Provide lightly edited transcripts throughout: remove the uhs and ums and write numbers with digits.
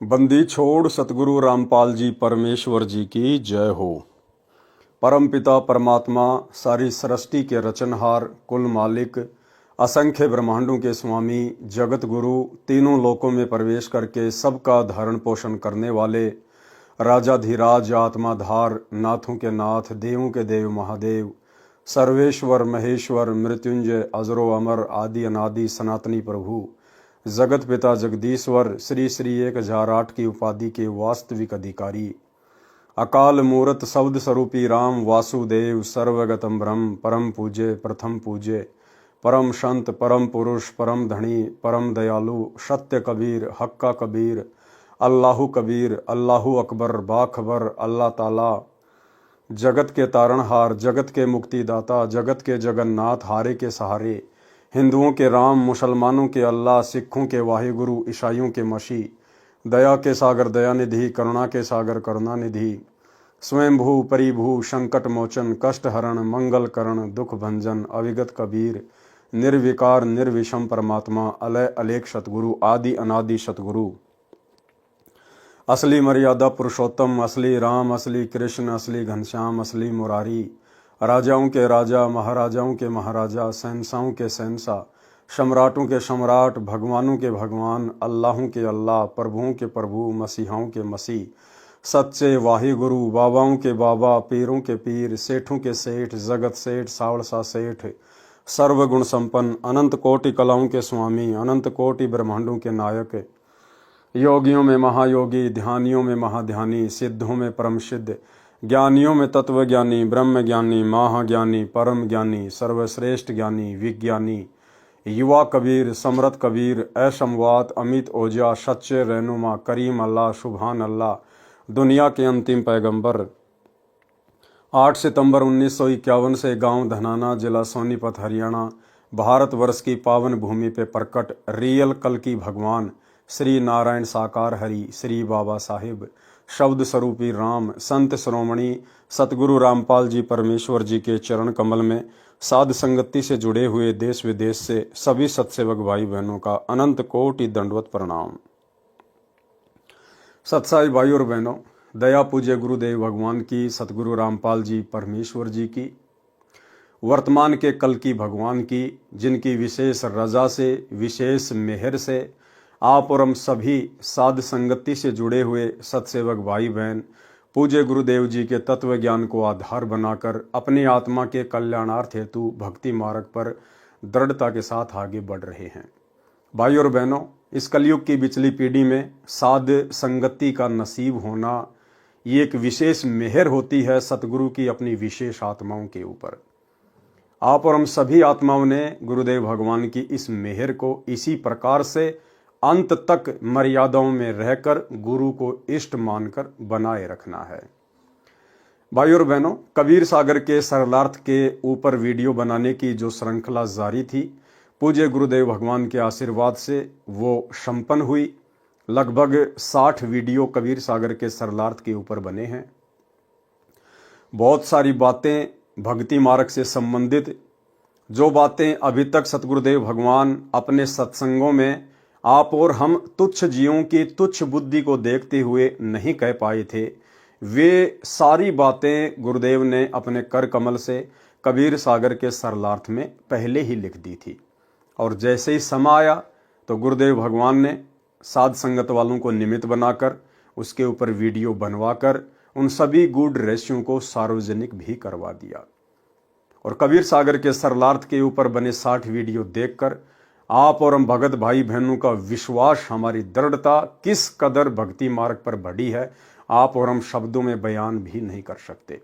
बंदी छोड़ सतगुरु रामपाल जी परमेश्वर जी की जय हो। परम पिता परमात्मा सारी सृष्टि के रचनहार, कुल मालिक, असंख्य ब्रह्मांडों के स्वामी, जगत गुरु, तीनों लोकों में प्रवेश करके सबका धारण पोषण करने वाले राजाधिराज, आत्माधार, नाथों के नाथ, देवों के देव महादेव, सर्वेश्वर महेश्वर, मृत्युंजय, अजरो अमर, आदि अनादि सनातनी प्रभु, जगत पिता जगदीश्वर, श्री श्री 1008 की उपाधि के वास्तविक अधिकारी, अकाल मूरत शब्द स्वरूपी राम वासुदेव, सर्वगतम ब्रह्म, परम पूज्य, प्रथम पूज्य, परम संत, परम पुरुष, परम धनी, परम दयालु, सत्य कबीर, हक्का कबीर, अल्लाहु कबीर, अल्लाहु अकबर, बाखबर, अल्लाह ताला, जगत के तारणहार, जगत के मुक्तिदाता, जगत के जगन्नाथ, हारे के सहारे, हिंदुओं के राम, मुसलमानों के अल्लाह, सिखों के वाहिगुरु, ईसाइयों के मसीह, दया के सागर दयानिधि, करुणा के सागर करुणानिधि, स्वयंभू परिभू, संकट मोचन, कष्ट हरण, मंगल करण, दुख भंजन, अविगत कबीर, निर्विकार निर्विषम परमात्मा, अलय अलेख सतगुरु, आदि अनादि सतगुरु, असली मर्यादा पुरुषोत्तम, असली राम, असली कृष्ण, असली घनश्याम, असली मुरारी, राजाओं के राजा, महाराजाओं के महाराजा, शहंशाहों के शहंशाह, सम्राटों के सम्राट, भगवानों के भगवान, अल्लाहों के अल्लाह, प्रभुओं के प्रभु, मसीहाओं के मसीह, सच्चे वाहिगुरु, बाबाओं के बाबा, पीरों के पीर, सेठों के सेठ, जगत सेठ, सावड़सा सेठ, सर्वगुण संपन्न, अनंत कोटि कलाओं के स्वामी, अनंत कोटि ब्रह्मांडों के नायक, योगियों में महायोगी, ध्यानियों में महाध्यानी, सिद्धों में परम सिद्ध, ज्ञानियों में तत्व ज्ञानी, ब्रह्म ज्ञानी, महाज्ञानी, परम ज्ञानी, सर्वश्रेष्ठ ज्ञानी, विज्ञानी, युवा कबीर, समरथ कबीर, असमवात, अमित ओजा, सच्चे रहनुमा, करीम अल्लाह, सुभान अल्लाह, दुनिया के अंतिम पैगंबर। 8 सितंबर 1951 से गांव धनाना, जिला सोनीपत, हरियाणा, भारतवर्ष की पावन भूमि पे प्रकट रियल कल की भगवान श्री नारायण साकार हरि, श्री बाबा साहिब, शब्द स्वरूपी राम, संत श्रोमणी सतगुरु रामपाल जी परमेश्वर जी के चरण कमल में साध संगति से जुड़े हुए देश विदेश से सभी सत्सेवक भाई बहनों का अनंत कोटि दंडवत प्रणाम। सत्साई भाई और बहनों, दया पूज्य गुरुदेव भगवान की, सतगुरु रामपाल जी परमेश्वर जी की, वर्तमान के कल की भगवान की, जिनकी विशेष रजा से, विशेष मेहर से आप और हम सभी साध संगति से जुड़े हुए सत्सेवक भाई बहन पूज्य गुरुदेव जी के तत्व ज्ञान को आधार बनाकर अपनी आत्मा के कल्याणार्थ हेतु भक्ति मार्ग पर दृढ़ता के साथ आगे बढ़ रहे हैं। भाई और बहनों, इस कलयुग की बिचली पीढ़ी में साध संगति का नसीब होना ये एक विशेष मेहर होती है सतगुरु की अपनी विशेष आत्माओं के ऊपर। आप और हम सभी आत्माओं ने गुरुदेव भगवान की इस मेहर को इसी प्रकार से अंत तक मर्यादाओं में रहकर गुरु को इष्ट मानकर बनाए रखना है। भाई और बहनों, कबीर सागर के सरलार्थ के ऊपर वीडियो बनाने की जो श्रृंखला जारी थी, पूज्य गुरुदेव भगवान के आशीर्वाद से वो संपन्न हुई। लगभग 60 वीडियो कबीर सागर के सरलार्थ के ऊपर बने हैं। बहुत सारी बातें भक्ति मार्ग से संबंधित, जो बातें अभी तक सतगुरुदेव भगवान अपने सत्संगों में आप और हम तुच्छ जीवों की तुच्छ बुद्धि को देखते हुए नहीं कह पाए थे, वे सारी बातें गुरुदेव ने अपने कर कमल से कबीर सागर के सरलार्थ में पहले ही लिख दी थी। और जैसे ही समय आया तो गुरुदेव भगवान ने साध संगत वालों को निमित्त बनाकर उसके ऊपर वीडियो बनवाकर उन सभी गूढ़ रहस्यों को सार्वजनिक भी करवा दिया। और कबीर सागर के सरलार्थ के ऊपर बने 60 वीडियो देखकर आप और हम भगत भाई बहनों का विश्वास, हमारी दृढ़ता किस कदर भक्ति मार्ग पर बढ़ी है, आप और हम शब्दों में बयान भी नहीं कर सकते।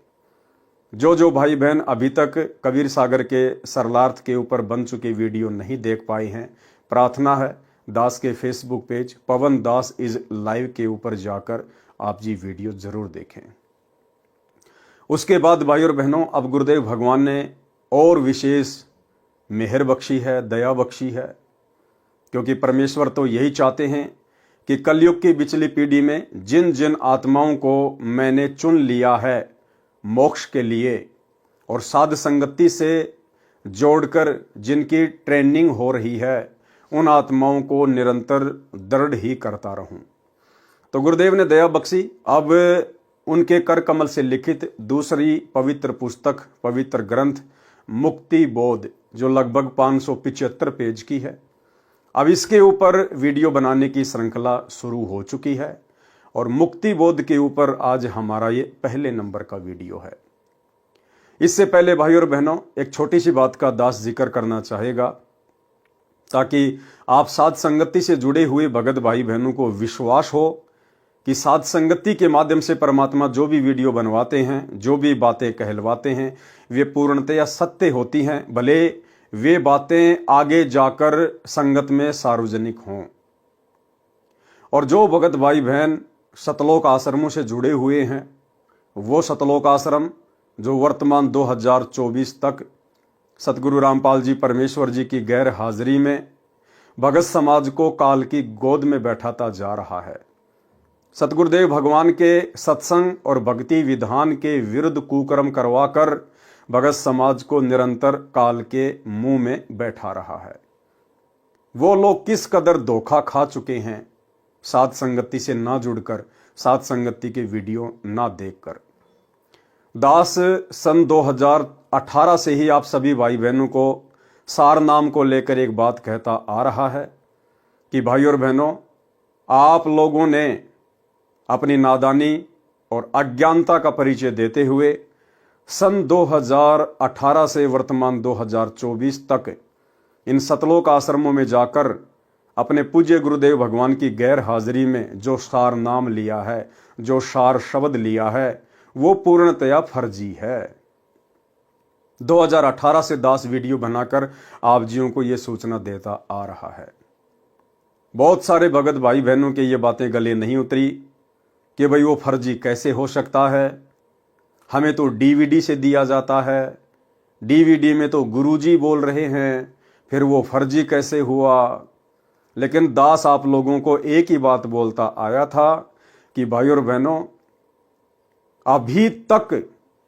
जो भाई बहन अभी तक कबीर सागर के सरलार्थ के ऊपर बन चुके वीडियो नहीं देख पाए हैं, प्रार्थना है दास के Facebook page Pawan Das is live के ऊपर जाकर आप जी वीडियो जरूर देखें। उसके बाद भाई और बहनों, अब गुरुदेव भगवान ने और विशेष मेहर बख्शी है, दया बख्शी है, क्योंकि परमेश्वर तो यही चाहते हैं कि कलयुग की बिचली पीढ़ी में जिन जिन आत्माओं को मैंने चुन लिया है मोक्ष के लिए और साध संगति से जोड़कर जिनकी ट्रेनिंग हो रही है, उन आत्माओं को निरंतर दृढ़ ही करता रहूं। तो गुरुदेव ने दया बख्शी। अब उनके कर कमल से लिखित दूसरी पवित्र पुस्तक, पवित्र ग्रंथ मुक्ति बोध, जो लगभग 575 पेज की है, अब इसके ऊपर वीडियो बनाने की श्रृंखला शुरू हो चुकी है और मुक्ति बोध के ऊपर आज हमारा ये पहले नंबर का वीडियो है। इससे पहले भाई और बहनों, एक छोटी सी बात का दास जिक्र करना चाहेगा ताकि आप साध संगति से जुड़े हुए भगत भाई बहनों को विश्वास हो कि साध संगति के माध्यम से परमात्मा जो भी वीडियो बनवाते हैं, जो भी बातें कहलवाते हैं, वे पूर्णतया सत्य होती हैं, भले वे बातें आगे जाकर संगत में सार्वजनिक हों। और जो भगत भाई बहन सतलोक आश्रमों से जुड़े हुए हैं, वो सतलोक आश्रम जो वर्तमान 2024 तक सतगुरु रामपाल जी परमेश्वर जी की गैर हाजिरी में भगत समाज को काल की गोद में बैठाता जा रहा है। सतगुरुदेव भगवान के सत्संग और भक्ति विधान के विरुद्ध कुकर्म करवाकर भगत समाज को निरंतर काल के मुंह में बैठा रहा है। वो लोग किस कदर धोखा खा चुके हैं साध संगति से ना जुड़कर, साध संगति के वीडियो ना देखकर। दास सन 2018 से ही आप सभी भाई बहनों को सार नाम को लेकर एक बात कहता आ रहा है कि भाई और बहनों, आप लोगों ने अपनी नादानी और अज्ञानता का परिचय देते हुए सन 2018 से वर्तमान 2024 तक इन सतलोक आश्रमों में जाकर अपने पूज्य गुरुदेव भगवान की गैर हाजिरी में जो सार नाम लिया है, जो सार शब्द लिया है, वो पूर्णतया फर्जी है। 2018 से दास वीडियो बनाकर आप जियों को यह सूचना देता आ रहा है। बहुत सारे भगत भाई बहनों के ये बातें गले नहीं उतरी कि भाई वो फर्जी कैसे हो सकता है, हमें तो डीवीडी से दिया जाता है, डीवीडी में तो गुरुजी बोल रहे हैं, फिर वो फर्जी कैसे हुआ। लेकिन दास आप लोगों को एक ही बात बोलता आया था कि भाई और बहनों, अभी तक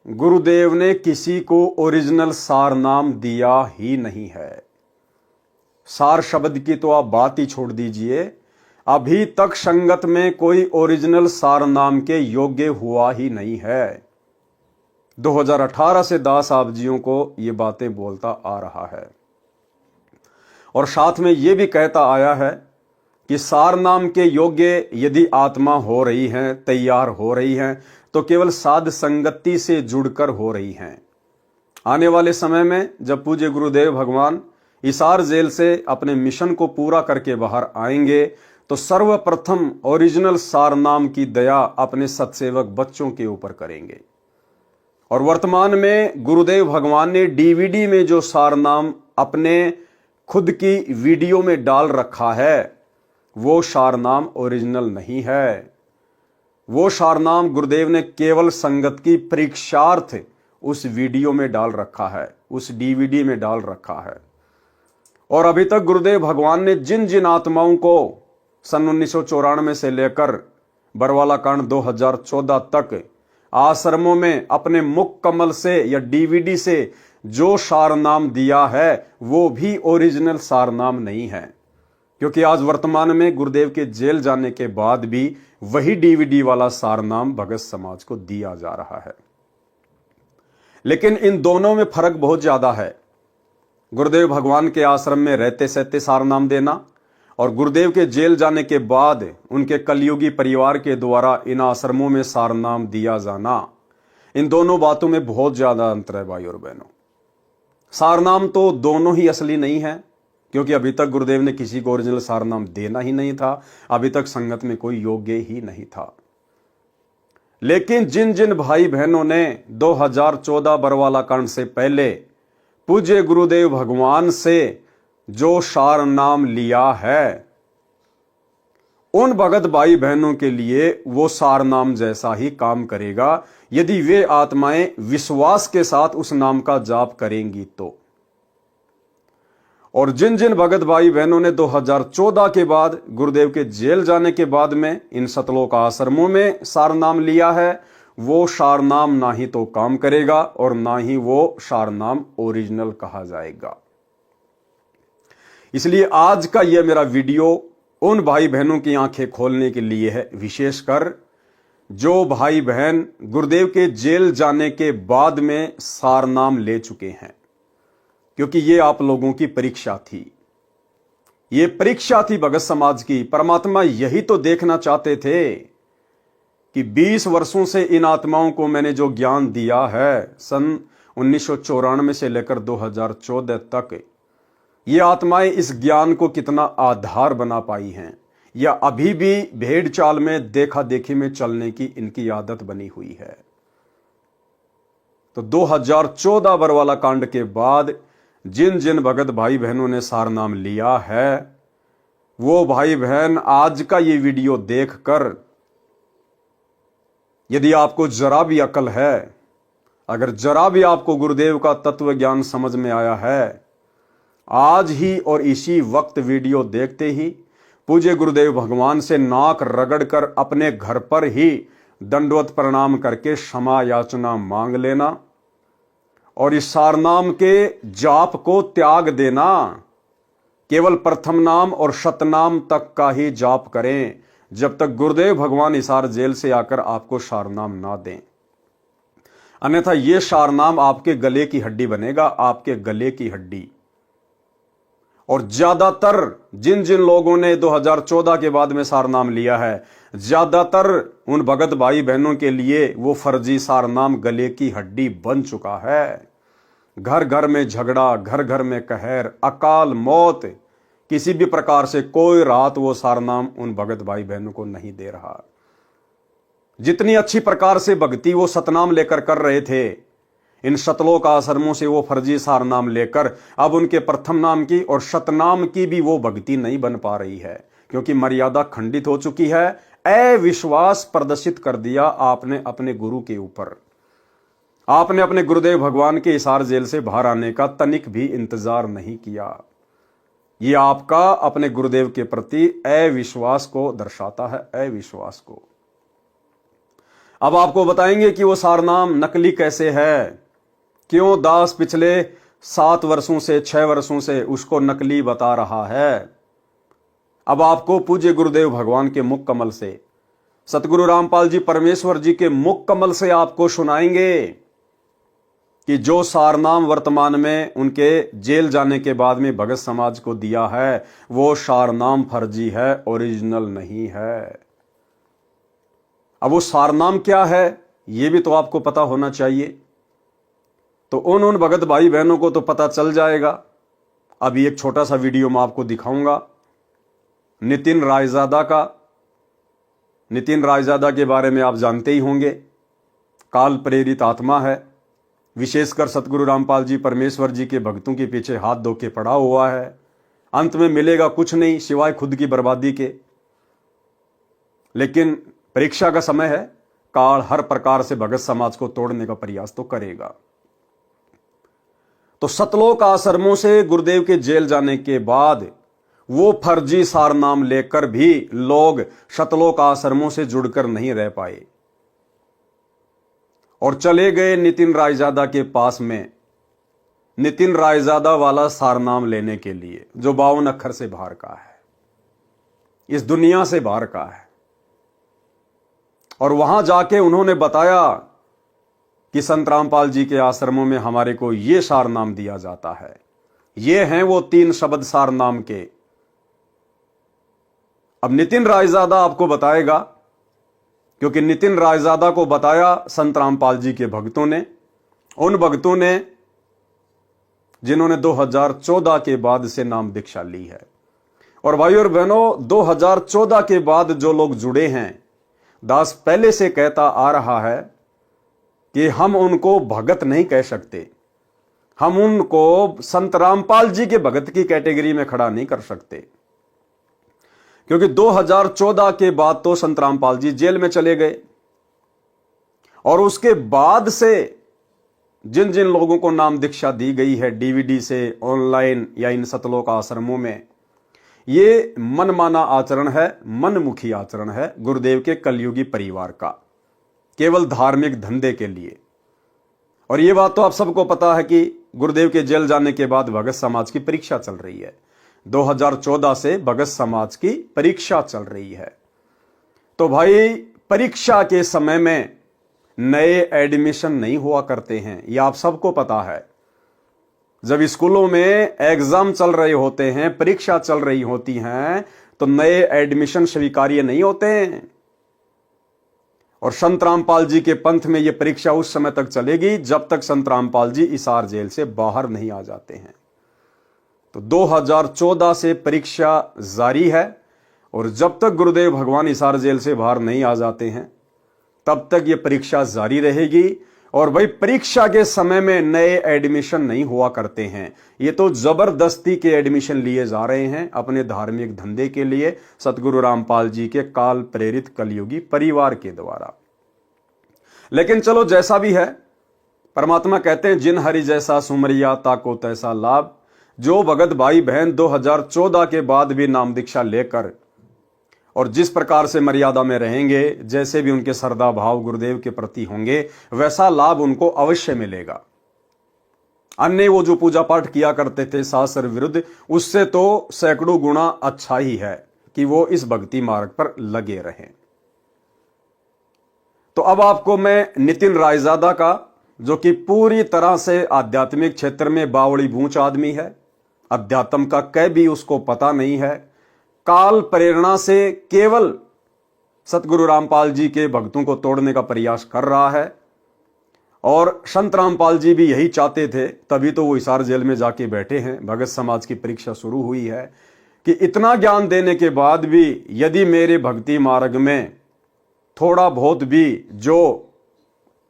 गुरुदेव ने किसी को ओरिजिनल सार नाम दिया ही नहीं है। सार शब्द की तो आप बात ही छोड़ दीजिए, अभी तक संगत में कोई ओरिजिनल सार नाम के योग्य हुआ ही नहीं है। 2018 से दास आप जियों को ये बातें बोलता आ रहा है और साथ में ये भी कहता आया है कि सार नाम के योग्य यदि आत्मा हो रही हैं, तैयार हो रही हैं, तो केवल साध संगति से जुड़कर हो रही हैं। आने वाले समय में जब पूज्य गुरुदेव भगवान हिसार जेल से अपने मिशन को पूरा करके बाहर आएंगे तो सर्वप्रथम ओरिजिनल सार नाम की दया अपने सत्सेवक बच्चों के ऊपर करेंगे। और वर्तमान में गुरुदेव भगवान ने डीवीडी में जो सार नाम अपने खुद की वीडियो में डाल रखा है, वो सार नाम ओरिजिनल नहीं है। वो सार नाम गुरुदेव ने केवल संगत की परीक्षार्थ उस वीडियो में डाल रखा है, उस डीवीडी में डाल रखा है। और अभी तक गुरुदेव भगवान ने जिन जिन आत्माओं को सन 1994 से लेकर बरवाला कांड 2014 तक आश्रमों में अपने मुख कमल से या डीवीडी से जो सार नाम दिया है, वो भी ओरिजिनल सार नाम नहीं है। क्योंकि आज वर्तमान में गुरुदेव के जेल जाने के बाद भी वही डीवीडी वाला सार नाम भगत समाज को दिया जा रहा है। लेकिन इन दोनों में फर्क बहुत ज्यादा है। गुरुदेव भगवान के आश्रम में रहते सहते सार नाम देना और गुरुदेव के जेल जाने के बाद उनके कलयुगी परिवार के द्वारा इन आश्रमों में सार नाम दिया जाना, इन दोनों बातों में बहुत ज्यादा अंतर है भाई और बहनों। सार नाम तो दोनों ही असली नहीं है, क्योंकि अभी तक गुरुदेव ने किसी को ओरिजिनल सार नाम देना ही नहीं था, अभी तक संगत में कोई योग्य ही नहीं था। लेकिन जिन जिन भाई बहनों ने 2014 बरवाला कांड से पहले पूज्य गुरुदेव भगवान से जो सार नाम लिया है, उन भगत भाई बहनों के लिए वो सार नाम जैसा ही काम करेगा यदि वे आत्माएं विश्वास के साथ उस नाम का जाप करेंगी तो। और जिन जिन भगत भाई बहनों ने 2014 के बाद गुरुदेव के जेल जाने के बाद में इन सतलोक आश्रमों में सार नाम लिया है, वो सार नाम ना ही तो काम करेगा और ना ही वो सार नाम ओरिजिनल कहा जाएगा। इसलिए आज का यह मेरा वीडियो उन भाई बहनों की आंखें खोलने के लिए है, विशेषकर जो भाई बहन गुरुदेव के जेल जाने के बाद में सारनाम ले चुके हैं, क्योंकि ये आप लोगों की परीक्षा थी। ये परीक्षा थी भगत समाज की। परमात्मा यही तो देखना चाहते थे कि 20 वर्षों से इन आत्माओं को मैंने जो ज्ञान दिया है, सन 1994 से लेकर 2014 तक, ये आत्माएं इस ज्ञान को कितना आधार बना पाई हैं, या अभी भी भेड़ चाल में देखा देखी में चलने की इनकी आदत बनी हुई है। तो 2014 बरवाला कांड के बाद जिन जिन भगत भाई बहनों ने सारनाम लिया है, वो भाई बहन आज का ये वीडियो देखकर, यदि आपको जरा भी अकल है, अगर जरा भी आपको गुरुदेव का तत्व ज्ञान समझ में आया है, आज ही और इसी वक्त वीडियो देखते ही पूज्य गुरुदेव भगवान से नाक रगड़कर अपने घर पर ही दंडवत प्रणाम करके क्षमा याचना मांग लेना और इस सारनाम के जाप को त्याग देना। केवल प्रथम नाम और शतनाम तक का ही जाप करें, जब तक गुरुदेव भगवान हिसार जेल से आकर आपको सारनाम ना दें। अन्यथा यह सारनाम आपके गले की हड्डी बनेगा, आपके गले की हड्डी। और ज्यादातर जिन जिन लोगों ने 2014 के बाद में सारनाम लिया है, ज्यादातर उन भगत भाई बहनों के लिए वो फर्जी सारनाम गले की हड्डी बन चुका है। घर घर में झगड़ा, घर घर में कहर, अकाल मौत, किसी भी प्रकार से कोई राहत वो सारनाम उन भगत भाई बहनों को नहीं दे रहा। जितनी अच्छी प्रकार से भक्ति वो सतनाम लेकर कर रहे थे, इन शतलोक आश्रमों से वो फर्जी सारनाम लेकर अब उनके प्रथम नाम की और शतनाम की भी वो भक्ति नहीं बन पा रही है, क्योंकि मर्यादा खंडित हो चुकी है। अविश्वास प्रदर्शित कर दिया आपने अपने गुरु के ऊपर। आपने अपने गुरुदेव भगवान के हिसार जेल से बाहर आने का तनिक भी इंतजार नहीं किया। ये आपका अपने गुरुदेव के प्रति अविश्वास को दर्शाता है, अविश्वास को। अब आपको बताएंगे कि वो सारनाम नकली कैसे है, क्यों दास पिछले 7 वर्षों से 6 वर्षों से उसको नकली बता रहा है। अब आपको पूज्य गुरुदेव भगवान के मुख कमल से, सतगुरु रामपाल जी परमेश्वर जी के मुख कमल से आपको सुनाएंगे कि जो सारनाम वर्तमान में उनके जेल जाने के बाद में भगत समाज को दिया है, वो सारनाम फर्जी है, ओरिजिनल नहीं है। अब वो सारनाम क्या है, ये भी तो आपको पता होना चाहिए। तो उन भगत भाई बहनों को तो पता चल जाएगा। अभी एक छोटा सा वीडियो मैं आपको दिखाऊंगा नितिन रायजादा का। नितिन रायजादा के बारे में आप जानते ही होंगे, काल प्रेरित आत्मा है, विशेषकर सतगुरु रामपाल जी परमेश्वर जी के भक्तों के पीछे हाथ धो के पड़ा हुआ है। अंत में मिलेगा कुछ नहीं सिवाय खुद की बर्बादी के। लेकिन परीक्षा का समय है, काल हर प्रकार से भगत समाज को तोड़ने का प्रयास तो करेगा। तो सतलोक आश्रमों से गुरुदेव के जेल जाने के बाद वो फर्जी सारनाम लेकर भी लोग सतलोक आश्रमों से जुड़कर नहीं रह पाए और चले गए नितिन रायजादा के पास में, नितिन रायजादा वाला सारनाम लेने के लिए, जो 52 अक्षर से बाहर का है, इस दुनिया से बाहर का है। और वहां जाके उन्होंने बताया कि संत रामपाल जी के आश्रमों में हमारे को ये सारनाम दिया जाता है। ये हैं वो 3 शब्द सारनाम के। अब नितिन रायजादा आपको बताएगा, क्योंकि नितिन रायजादा को बताया संत रामपाल जी के भक्तों ने, उन भक्तों ने जिन्होंने 2014 के बाद से नाम दीक्षा ली है। और भाइयों और बहनों, 2014 के बाद जो लोग जुड़े हैं, दास पहले से कहता आ रहा है कि हम उनको भगत नहीं कह सकते, हम उनको संत रामपाल जी के भगत की कैटेगरी में खड़ा नहीं कर सकते, क्योंकि 2014 के बाद तो संत रामपाल जी जेल में चले गए। और उसके बाद से जिन जिन लोगों को नाम दीक्षा दी गई है डीवीडी से, ऑनलाइन या इन सतलोक आश्रमों में, ये मनमाना आचरण है, मनमुखी आचरण है गुरुदेव के कलयुगी परिवार का, केवल धार्मिक धंधे के लिए। और ये बात तो आप सबको पता है कि गुरुदेव के जेल जाने के बाद भगत समाज की परीक्षा चल रही है। 2014 से भगत समाज की परीक्षा चल रही है। तो भाई परीक्षा के समय में नए एडमिशन नहीं हुआ करते हैं, यह आप सबको पता है। जब स्कूलों में एग्जाम चल रहे होते हैं, परीक्षा चल रही होती हैं, तो नए एडमिशन स्वीकार्य नहीं होते हैं। और संत रामपाल जी के पंथ में यह परीक्षा उस समय तक चलेगी जब तक संत रामपाल जी हिसार जेल से बाहर नहीं आ जाते हैं। तो 2014 से परीक्षा जारी है और जब तक गुरुदेव भगवान हिसार जेल से बाहर नहीं आ जाते हैं तब तक यह परीक्षा जारी रहेगी। और भाई परीक्षा के समय में नए एडमिशन नहीं हुआ करते हैं, ये तो जबरदस्ती के एडमिशन लिए जा रहे हैं अपने धार्मिक धंधे के लिए, सतगुरु रामपाल जी के काल प्रेरित कलयुगी परिवार के द्वारा। लेकिन चलो जैसा भी है, परमात्मा कहते हैं जिन हरि जैसा सुमरिया ताको तैसा लाभ। जो भगत भाई बहन 2014 के बाद भी नाम दीक्षा लेकर और जिस प्रकार से मर्यादा में रहेंगे, जैसे भी उनके श्रद्धा भाव गुरुदेव के प्रति होंगे, वैसा लाभ उनको अवश्य मिलेगा। अन्य वो जो पूजा पाठ किया करते थे शास्त्र विरुद्ध, उससे तो सैकड़ों गुना अच्छा ही है कि वो इस भक्ति मार्ग पर लगे रहें। तो अब आपको मैं नितिन रायजादा का, जो कि पूरी तरह से आध्यात्मिक क्षेत्र में बावड़ी बूंच आदमी है, अध्यात्म का कै भी उसको पता नहीं है, काल प्रेरणा से केवल सतगुरु रामपाल जी के भक्तों को तोड़ने का प्रयास कर रहा है। और संत रामपाल जी भी यही चाहते थे, तभी तो वो हिसार जेल में जाके बैठे हैं। भगत समाज की परीक्षा शुरू हुई है कि इतना ज्ञान देने के बाद भी यदि मेरे भक्ति मार्ग में थोड़ा बहुत भी जो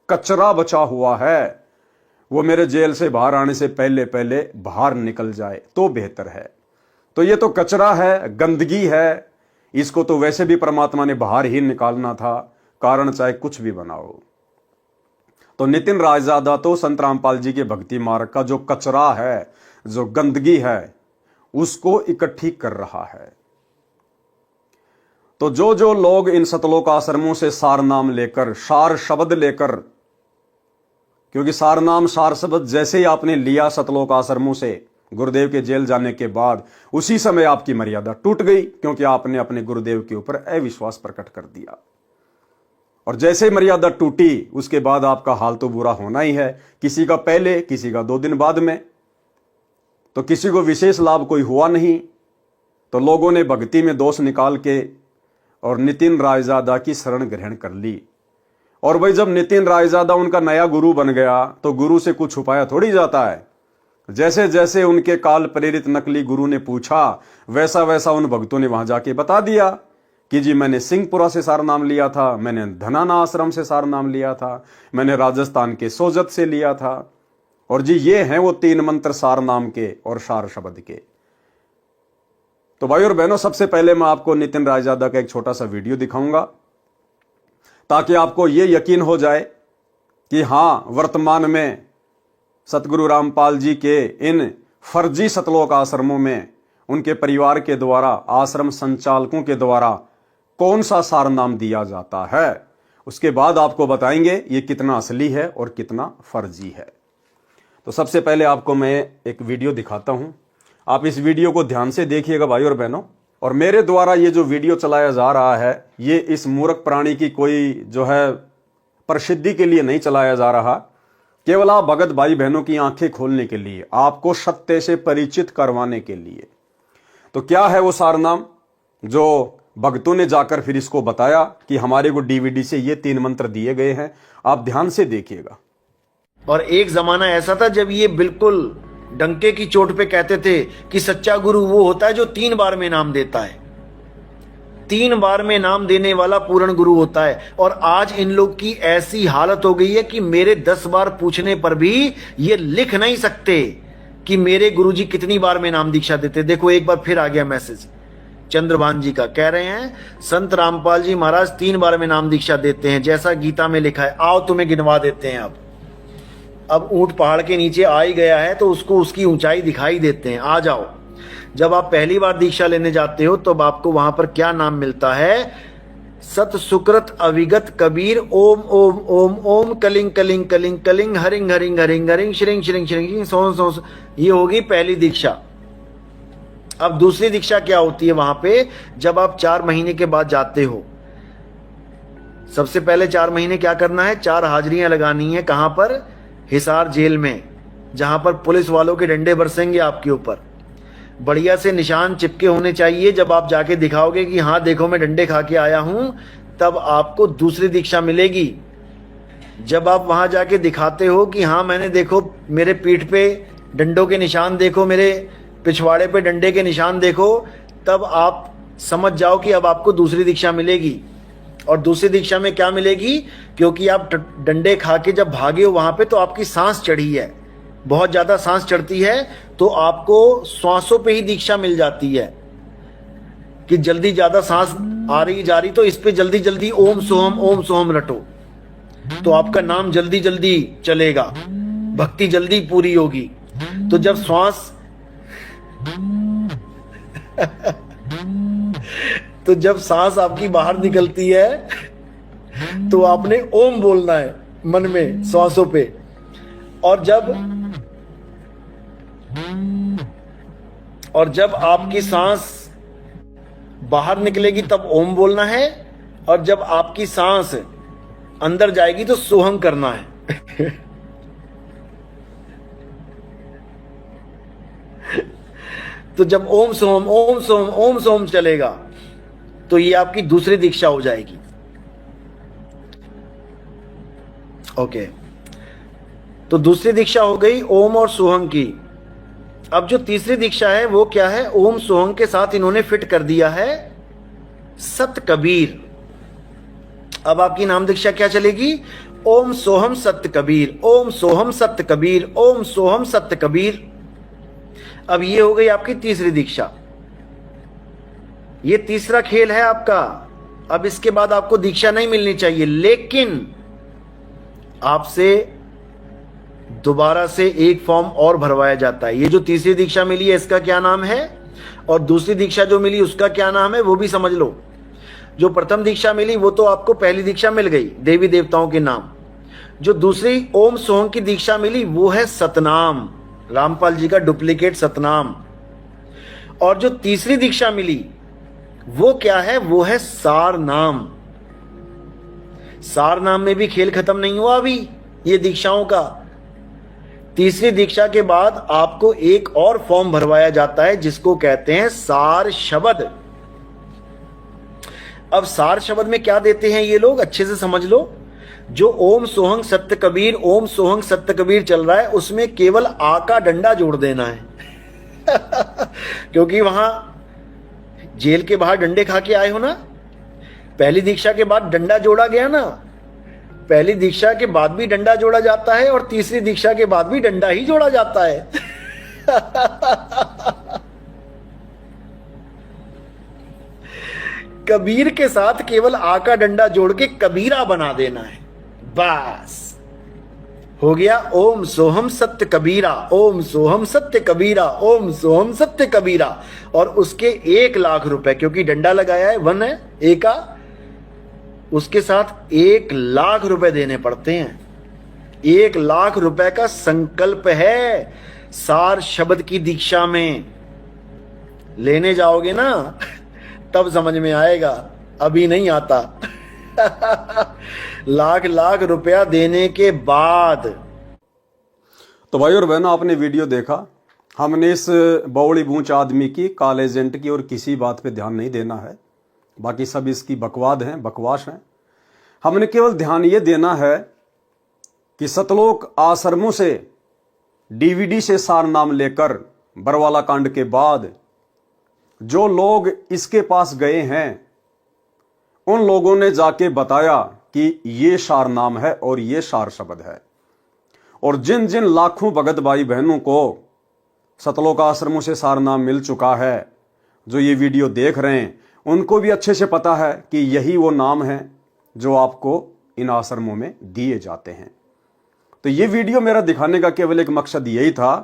कचरा बचा हुआ है वो मेरे जेल से बाहर आने से पहले पहले बाहर निकल जाए तो बेहतर है। तो ये तो कचरा है, गंदगी है, इसको तो वैसे भी परमात्मा ने बाहर ही निकालना था, कारण चाहे कुछ भी बनाओ। तो नितिन रायजादा तो संत रामपाल जी के भक्ति मार्ग का जो कचरा है, जो गंदगी है, उसको इकट्ठी कर रहा है। तो जो जो लोग इन सतलोक आश्रमों से सार नाम लेकर, सार शब्द लेकर, क्योंकि सार नाम सार शब्द जैसे ही आपने लिया सतलोक आश्रमों से गुरुदेव के जेल जाने के बाद, उसी समय आपकी मर्यादा टूट गई, क्योंकि आपने अपने गुरुदेव के ऊपर अविश्वास प्रकट कर दिया। और जैसे मर्यादा टूटी उसके बाद आपका हाल तो बुरा होना ही है, किसी का पहले, किसी का 2 दिन बाद में। तो किसी को विशेष लाभ कोई हुआ नहीं, तो लोगों ने भक्ति में दोष निकाल के और नितिन रायजादा की शरण ग्रहण कर ली। और भाई जब नितिन रायजादा उनका नया गुरु बन गया तो गुरु से कुछ छुपाया थोड़ी जाता है। जैसे जैसे उनके काल प्रेरित नकली गुरु ने पूछा, वैसा वैसा उन भक्तों ने वहां जाके बता दिया कि जी मैंने सिंहपुरा से सार नाम लिया था, मैंने धनाना आश्रम से सार नाम लिया था, मैंने राजस्थान के सोजत से लिया था, और जी ये हैं वो 3 मंत्र सार नाम के और सार शब्द के। तो भाई और बहनों, सबसे पहले मैं आपको नितिन रायजादा का एक छोटा सा वीडियो दिखाऊंगा ताकि आपको ये यकीन हो जाए कि हाँ, वर्तमान में सतगुरु रामपाल जी के इन फर्जी सतलोक आश्रमों में उनके परिवार के द्वारा, आश्रम संचालकों के द्वारा कौन सा सार नाम दिया जाता है। उसके बाद आपको बताएंगे ये कितना असली है और कितना फर्जी है। तो सबसे पहले आपको मैं एक वीडियो दिखाता हूं, आप इस वीडियो को ध्यान से देखिएगा भाई और बहनों। और मेरे द्वारा ये जो वीडियो चलाया जा रहा है, ये इस मूर्ख प्राणी की कोई जो है प्रसिद्धि के लिए नहीं चलाया जा रहा, केवल आप भगत भाई बहनों की आंखें खोलने के लिए, आपको सत्य से परिचित करवाने के लिए। तो क्या है वो सार नाम जो भक्तों ने जाकर फिर इसको बताया कि हमारे को डीवीडी से ये 3 मंत्र दिए गए हैं, आप ध्यान से देखिएगा। और एक जमाना ऐसा था जब ये बिल्कुल डंके की चोट पे कहते थे कि सच्चा गुरु वो होता है जो 3 बार में नाम देता है, 3 बार में नाम देने वाला पूर्ण गुरु होता है। और आज इन लोग की ऐसी हालत हो गई है कि मेरे 10 बार पूछने पर भी ये लिख नहीं सकते कि मेरे गुरुजी कितनी बार में नाम दीक्षा देते। देखो एक बार फिर आ गया मैसेज चंद्रभान जी का, कह रहे हैं संत रामपाल जी महाराज 3 बार में नाम दीक्षा देते हैं जैसा गीता में लिखा है। आओ तुम्हें गिनवा देते हैं। अब ऊंट पहाड़ के नीचे आ ही गया है तो उसको उसकी ऊंचाई दिखाई देते हैं। आ जाओ। जब आप पहली बार दीक्षा लेने जाते हो तो आपको वहां पर क्या नाम मिलता है? सत सुकृत अविगत कबीर ओम ओम ओम ओम कलिंग कलिंग कलिंग कलिंग हरिंग हरिंग हरिंग हरिंग श्रिंग श्रिंग श्रिंग सों सों। ये होगी पहली दीक्षा। अब दूसरी दीक्षा क्या होती है वहां पे, जब आप 4 महीने के बाद जाते हो, सबसे पहले 4 महीने क्या करना है, 4 हाजिरियां लगानी है। कहां पर? हिसार जेल में, जहां पर पुलिस वालों के डंडे बरसेंगे आपके ऊपर। बढ़िया से निशान चिपके होने चाहिए। जब आप जाके दिखाओगे कि हाँ देखो मैं डंडे खा के आया हूं, तब आपको दूसरी दीक्षा मिलेगी। जब आप वहां जाके दिखाते हो कि हाँ मैंने देखो मेरे पीठ पे डंडों के निशान देखो, मेरे पिछवाड़े पे डंडे के निशान देखो, तब आप समझ जाओ कि अब आपको दूसरी दीक्षा मिलेगी। और दूसरी दीक्षा में क्या मिलेगी, क्योंकि आप डंडे खा के जब भागे हो वहां पे, तो आपकी सांस चढ़ी है, बहुत ज्यादा सांस चढ़ती है, तो आपको श्वासों पे ही दीक्षा मिल जाती है कि जल्दी ज्यादा सांस आ रही जा रही, तो इस पे जल्दी जल्दी ओम सोहम रटो, तो आपका नाम जल्दी जल्दी चलेगा, भक्ति जल्दी पूरी होगी। तो जब श्वास तो जब सांस आपकी बाहर निकलती है, तो आपने ओम बोलना है मन में श्वासों पे। और जब आपकी सांस बाहर निकलेगी तब ओम बोलना है, और जब आपकी सांस अंदर जाएगी तो सोहम करना है। तो जब ओम सोहम चलेगा, तो ये आपकी दूसरी दीक्षा हो जाएगी। ओके, तो दूसरी दीक्षा हो गई ओम और सोहम की। अब जो तीसरी दीक्षा है वो क्या है, ओम सोहम के साथ इन्होंने फिट कर दिया है सत कबीर। अब आपकी नाम दीक्षा क्या चलेगी, ओम सोहम सत्य कबीर, ओम सोहम सत्य कबीर, ओम सोहम सत्य कबीर। अब ये हो गई आपकी तीसरी दीक्षा। ये तीसरा खेल है आपका। अब इसके बाद आपको दीक्षा नहीं मिलनी चाहिए, लेकिन आपसे दोबारा से एक फॉर्म और भरवाया जाता है। ये जो तीसरी दीक्षा मिली है इसका क्या नाम है, और दूसरी दीक्षा जो मिली उसका क्या नाम है, वो भी समझ लो। जो प्रथम दीक्षा मिली वो तो आपको पहली दीक्षा मिल गई, देवी देवताओं के नाम। जो दूसरी ओम सोहम की दीक्षा मिली वो है सतनाम, रामपाल जी का डुप्लीकेट सतनाम। और जो तीसरी दीक्षा मिली वो क्या है, वो है सार नाम। सार नाम में भी खेल खत्म नहीं हुआ अभी ये दीक्षाओं का। तीसरी दीक्षा के बाद आपको एक और फॉर्म भरवाया जाता है जिसको कहते हैं सार शब्द। अब सार शब्द में क्या देते हैं ये लोग, अच्छे से समझ लो। जो ओम सोहंग सत्य कबीर, ओम सोहंग सत्य कबीर चल रहा है, उसमें केवल आ का डंडा जोड़ देना है। क्योंकि वहां जेल के बाहर डंडे खा के आए हो ना, पहली दीक्षा के बाद डंडा जोड़ा गया ना, पहली दीक्षा के बाद भी डंडा जोड़ा जाता है और तीसरी दीक्षा के बाद भी डंडा ही जोड़ा जाता है। कबीर के साथ केवल आ का डंडा जोड़ के कबीरा बना देना है, बस हो गया। ओम सोहम सत्य कबीरा, ओम सोहम सत्य कबीरा, ओम सोहम सत्य कबीरा। और उसके 1 लाख रुपए, क्योंकि डंडा लगाया है, 1 है ए का, उसके साथ 1 लाख रुपए देने पड़ते हैं। 1 लाख रुपए का संकल्प है सार शब्द की दीक्षा में। लेने जाओगे ना तब समझ में आएगा, अभी नहीं आता। लाख रुपया देने के बाद। तो भाई और बहनों, आपने वीडियो देखा। हमने इस बौड़ी बूंच आदमी की, काले एजेंट की और किसी बात पे ध्यान नहीं देना है। बाकी सब इसकी बकवास है। हमने केवल ध्यान ये देना है कि सतलोक आश्रमों से डीवीडी से सार नाम लेकर बरवाला कांड के बाद जो लोग इसके पास गए हैं, उन लोगों ने जाके बताया कि ये सार नाम है और ये सार शब्द है। और जिन जिन लाखों भगत भाई बहनों को सतलोक आश्रमों से सार नाम मिल चुका है, जो ये वीडियो देख रहे हैं, उनको भी अच्छे से पता है कि यही वो नाम है जो आपको इन आश्रमों में दिए जाते हैं। तो ये वीडियो मेरा दिखाने का केवल एक मकसद यही था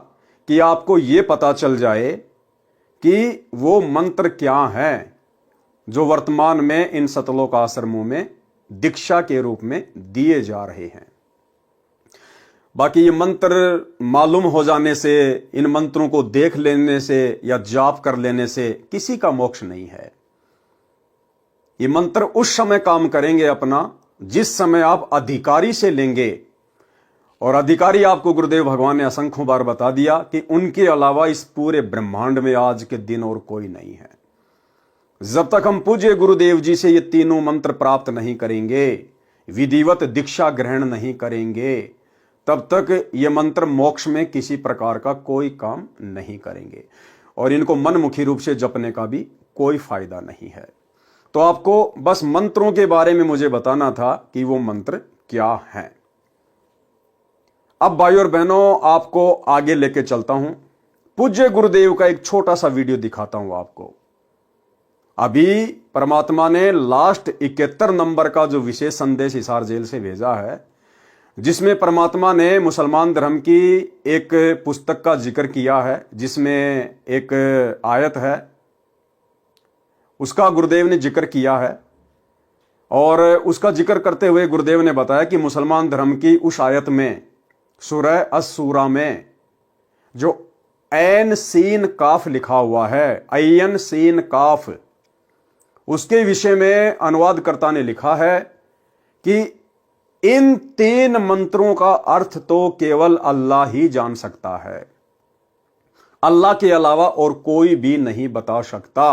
कि आपको ये पता चल जाए कि वो मंत्र क्या है जो वर्तमान में इन सतलोक आश्रमों में दीक्षा के रूप में दिए जा रहे हैं। बाकी ये मंत्र मालूम हो जाने से, इन मंत्रों को देख लेने से या जाप कर लेने से किसी का मोक्ष नहीं है। ये मंत्र उस समय काम करेंगे अपना जिस समय आप अधिकारी से लेंगे, और अधिकारी आपको गुरुदेव भगवान ने असंख्यों बार बता दिया कि उनके अलावा इस पूरे ब्रह्मांड में आज के दिन और कोई नहीं है। जब तक हम पूज्य गुरुदेव जी से ये तीनों मंत्र प्राप्त नहीं करेंगे, विधिवत दीक्षा ग्रहण नहीं करेंगे, तब तक ये मंत्र मोक्ष में किसी प्रकार का कोई काम नहीं करेंगे, और इनको मनमुखी रूप से जपने का भी कोई फायदा नहीं है। तो आपको बस मंत्रों के बारे में मुझे बताना था कि वो मंत्र क्या हैं। अब भाई और बहनों, आपको आगे लेके चलता हूं, पूज्य गुरुदेव का एक छोटा सा वीडियो दिखाता हूं आपको। अभी परमात्मा ने लास्ट 71 नंबर का जो विशेष संदेश हिसार जेल से भेजा है, जिसमें परमात्मा ने मुसलमान धर्म की एक पुस्तक का जिक्र किया है, जिसमें एक आयत है, उसका गुरुदेव ने जिक्र किया है। और उसका जिक्र करते हुए गुरुदेव ने बताया कि मुसलमान धर्म की उस आयत में, सूरह अस-सूरा में, जो ऐन सीन काफ लिखा हुआ है, ऐन सीन काफ, उसके विषय में अनुवादकर्ता ने लिखा है कि इन 3 मंत्रों का अर्थ तो केवल अल्लाह ही जान सकता है, अल्लाह के अलावा और कोई भी नहीं बता सकता।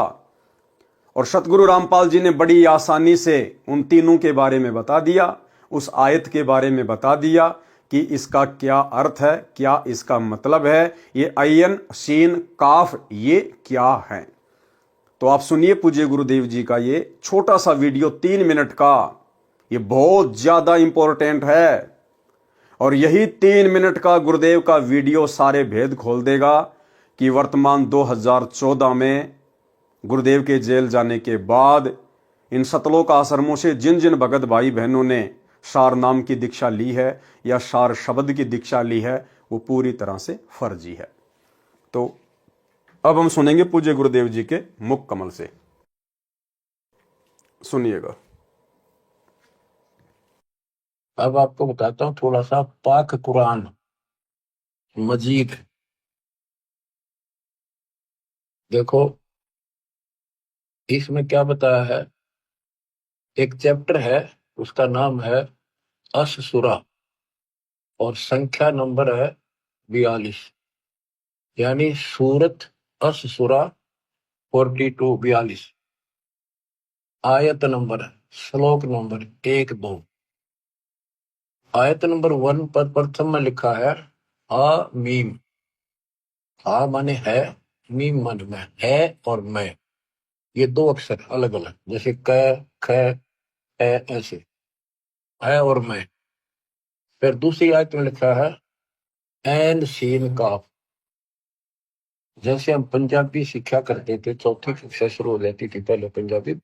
और सतगुरु रामपाल जी ने बड़ी आसानी से उन तीनों के बारे में बता दिया, उस आयत के बारे में बता दिया कि इसका क्या अर्थ है, क्या इसका मतलब है, ये ऐन सीन काफ ये क्या है। तो आप सुनिए पूज्य गुरुदेव जी का ये छोटा सा वीडियो 3 मिनट का, ये बहुत ज्यादा इंपॉर्टेंट है। और यही 3 मिनट का गुरुदेव का वीडियो सारे भेद खोल देगा कि वर्तमान 2014 में गुरुदेव के जेल जाने के बाद इन सतलोक आश्रमों से जिन जिन भगत भाई बहनों ने सार नाम की दीक्षा ली है या सार शब्द की दीक्षा ली है, वो पूरी तरह से फर्जी है। तो अब हम सुनेंगे पूज्य गुरुदेव जी के मुख कमल से, सुनिएगा। अब आपको बताता हूँ थोड़ा सा पाक कुरान मजीद। देखो इसमें क्या बताया है, एक चैप्टर है, उसका नाम है अस सूरा और संख्या नंबर है 42, यानी सूरत अस सूरा 42 आयत नंबर, श्लोक नंबर 1-2। आयत नंबर 1 पर प्रथम में लिखा है आ मीम। आ माने है, मीम माने मैं, है और मैं, ये 2 अक्षर अलग अलग, जैसे क ख ए, ऐसे है और मैं। फिर दूसरी आयत में लिखा है एन सीन काफ। जैसे हम पंजाबी सीखा करते थे, चौथी कक्षा शुरू हो जाती थी पहले पंजाबी,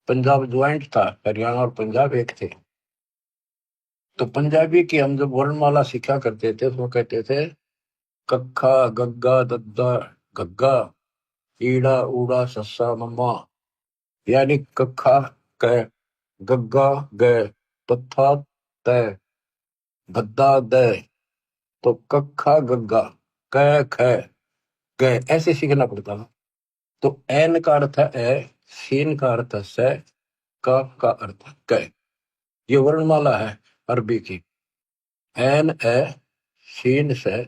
पंजाब ज्वाइंट था, हरियाणा और पंजाब एक थे। तो पंजाबी की हम जब वर्णमाला सीखा करते थे तो कहते थे कक्खा गग्गा दद्दा गग्गा ईड़ा ऊड़ा सस्सा मम्मा, यानी कक्खा क, गग्गा ग, तथा तय, गद्दा द। तो कक्खा गग्गा क ख ग, ऐसे सीखना पड़ता था। तो एन का अर्थ है ए, सीन का अर्थ है से, काफ का अर्थ है क। ये वर्णमाला है अरबी की, एन ए, सीन से,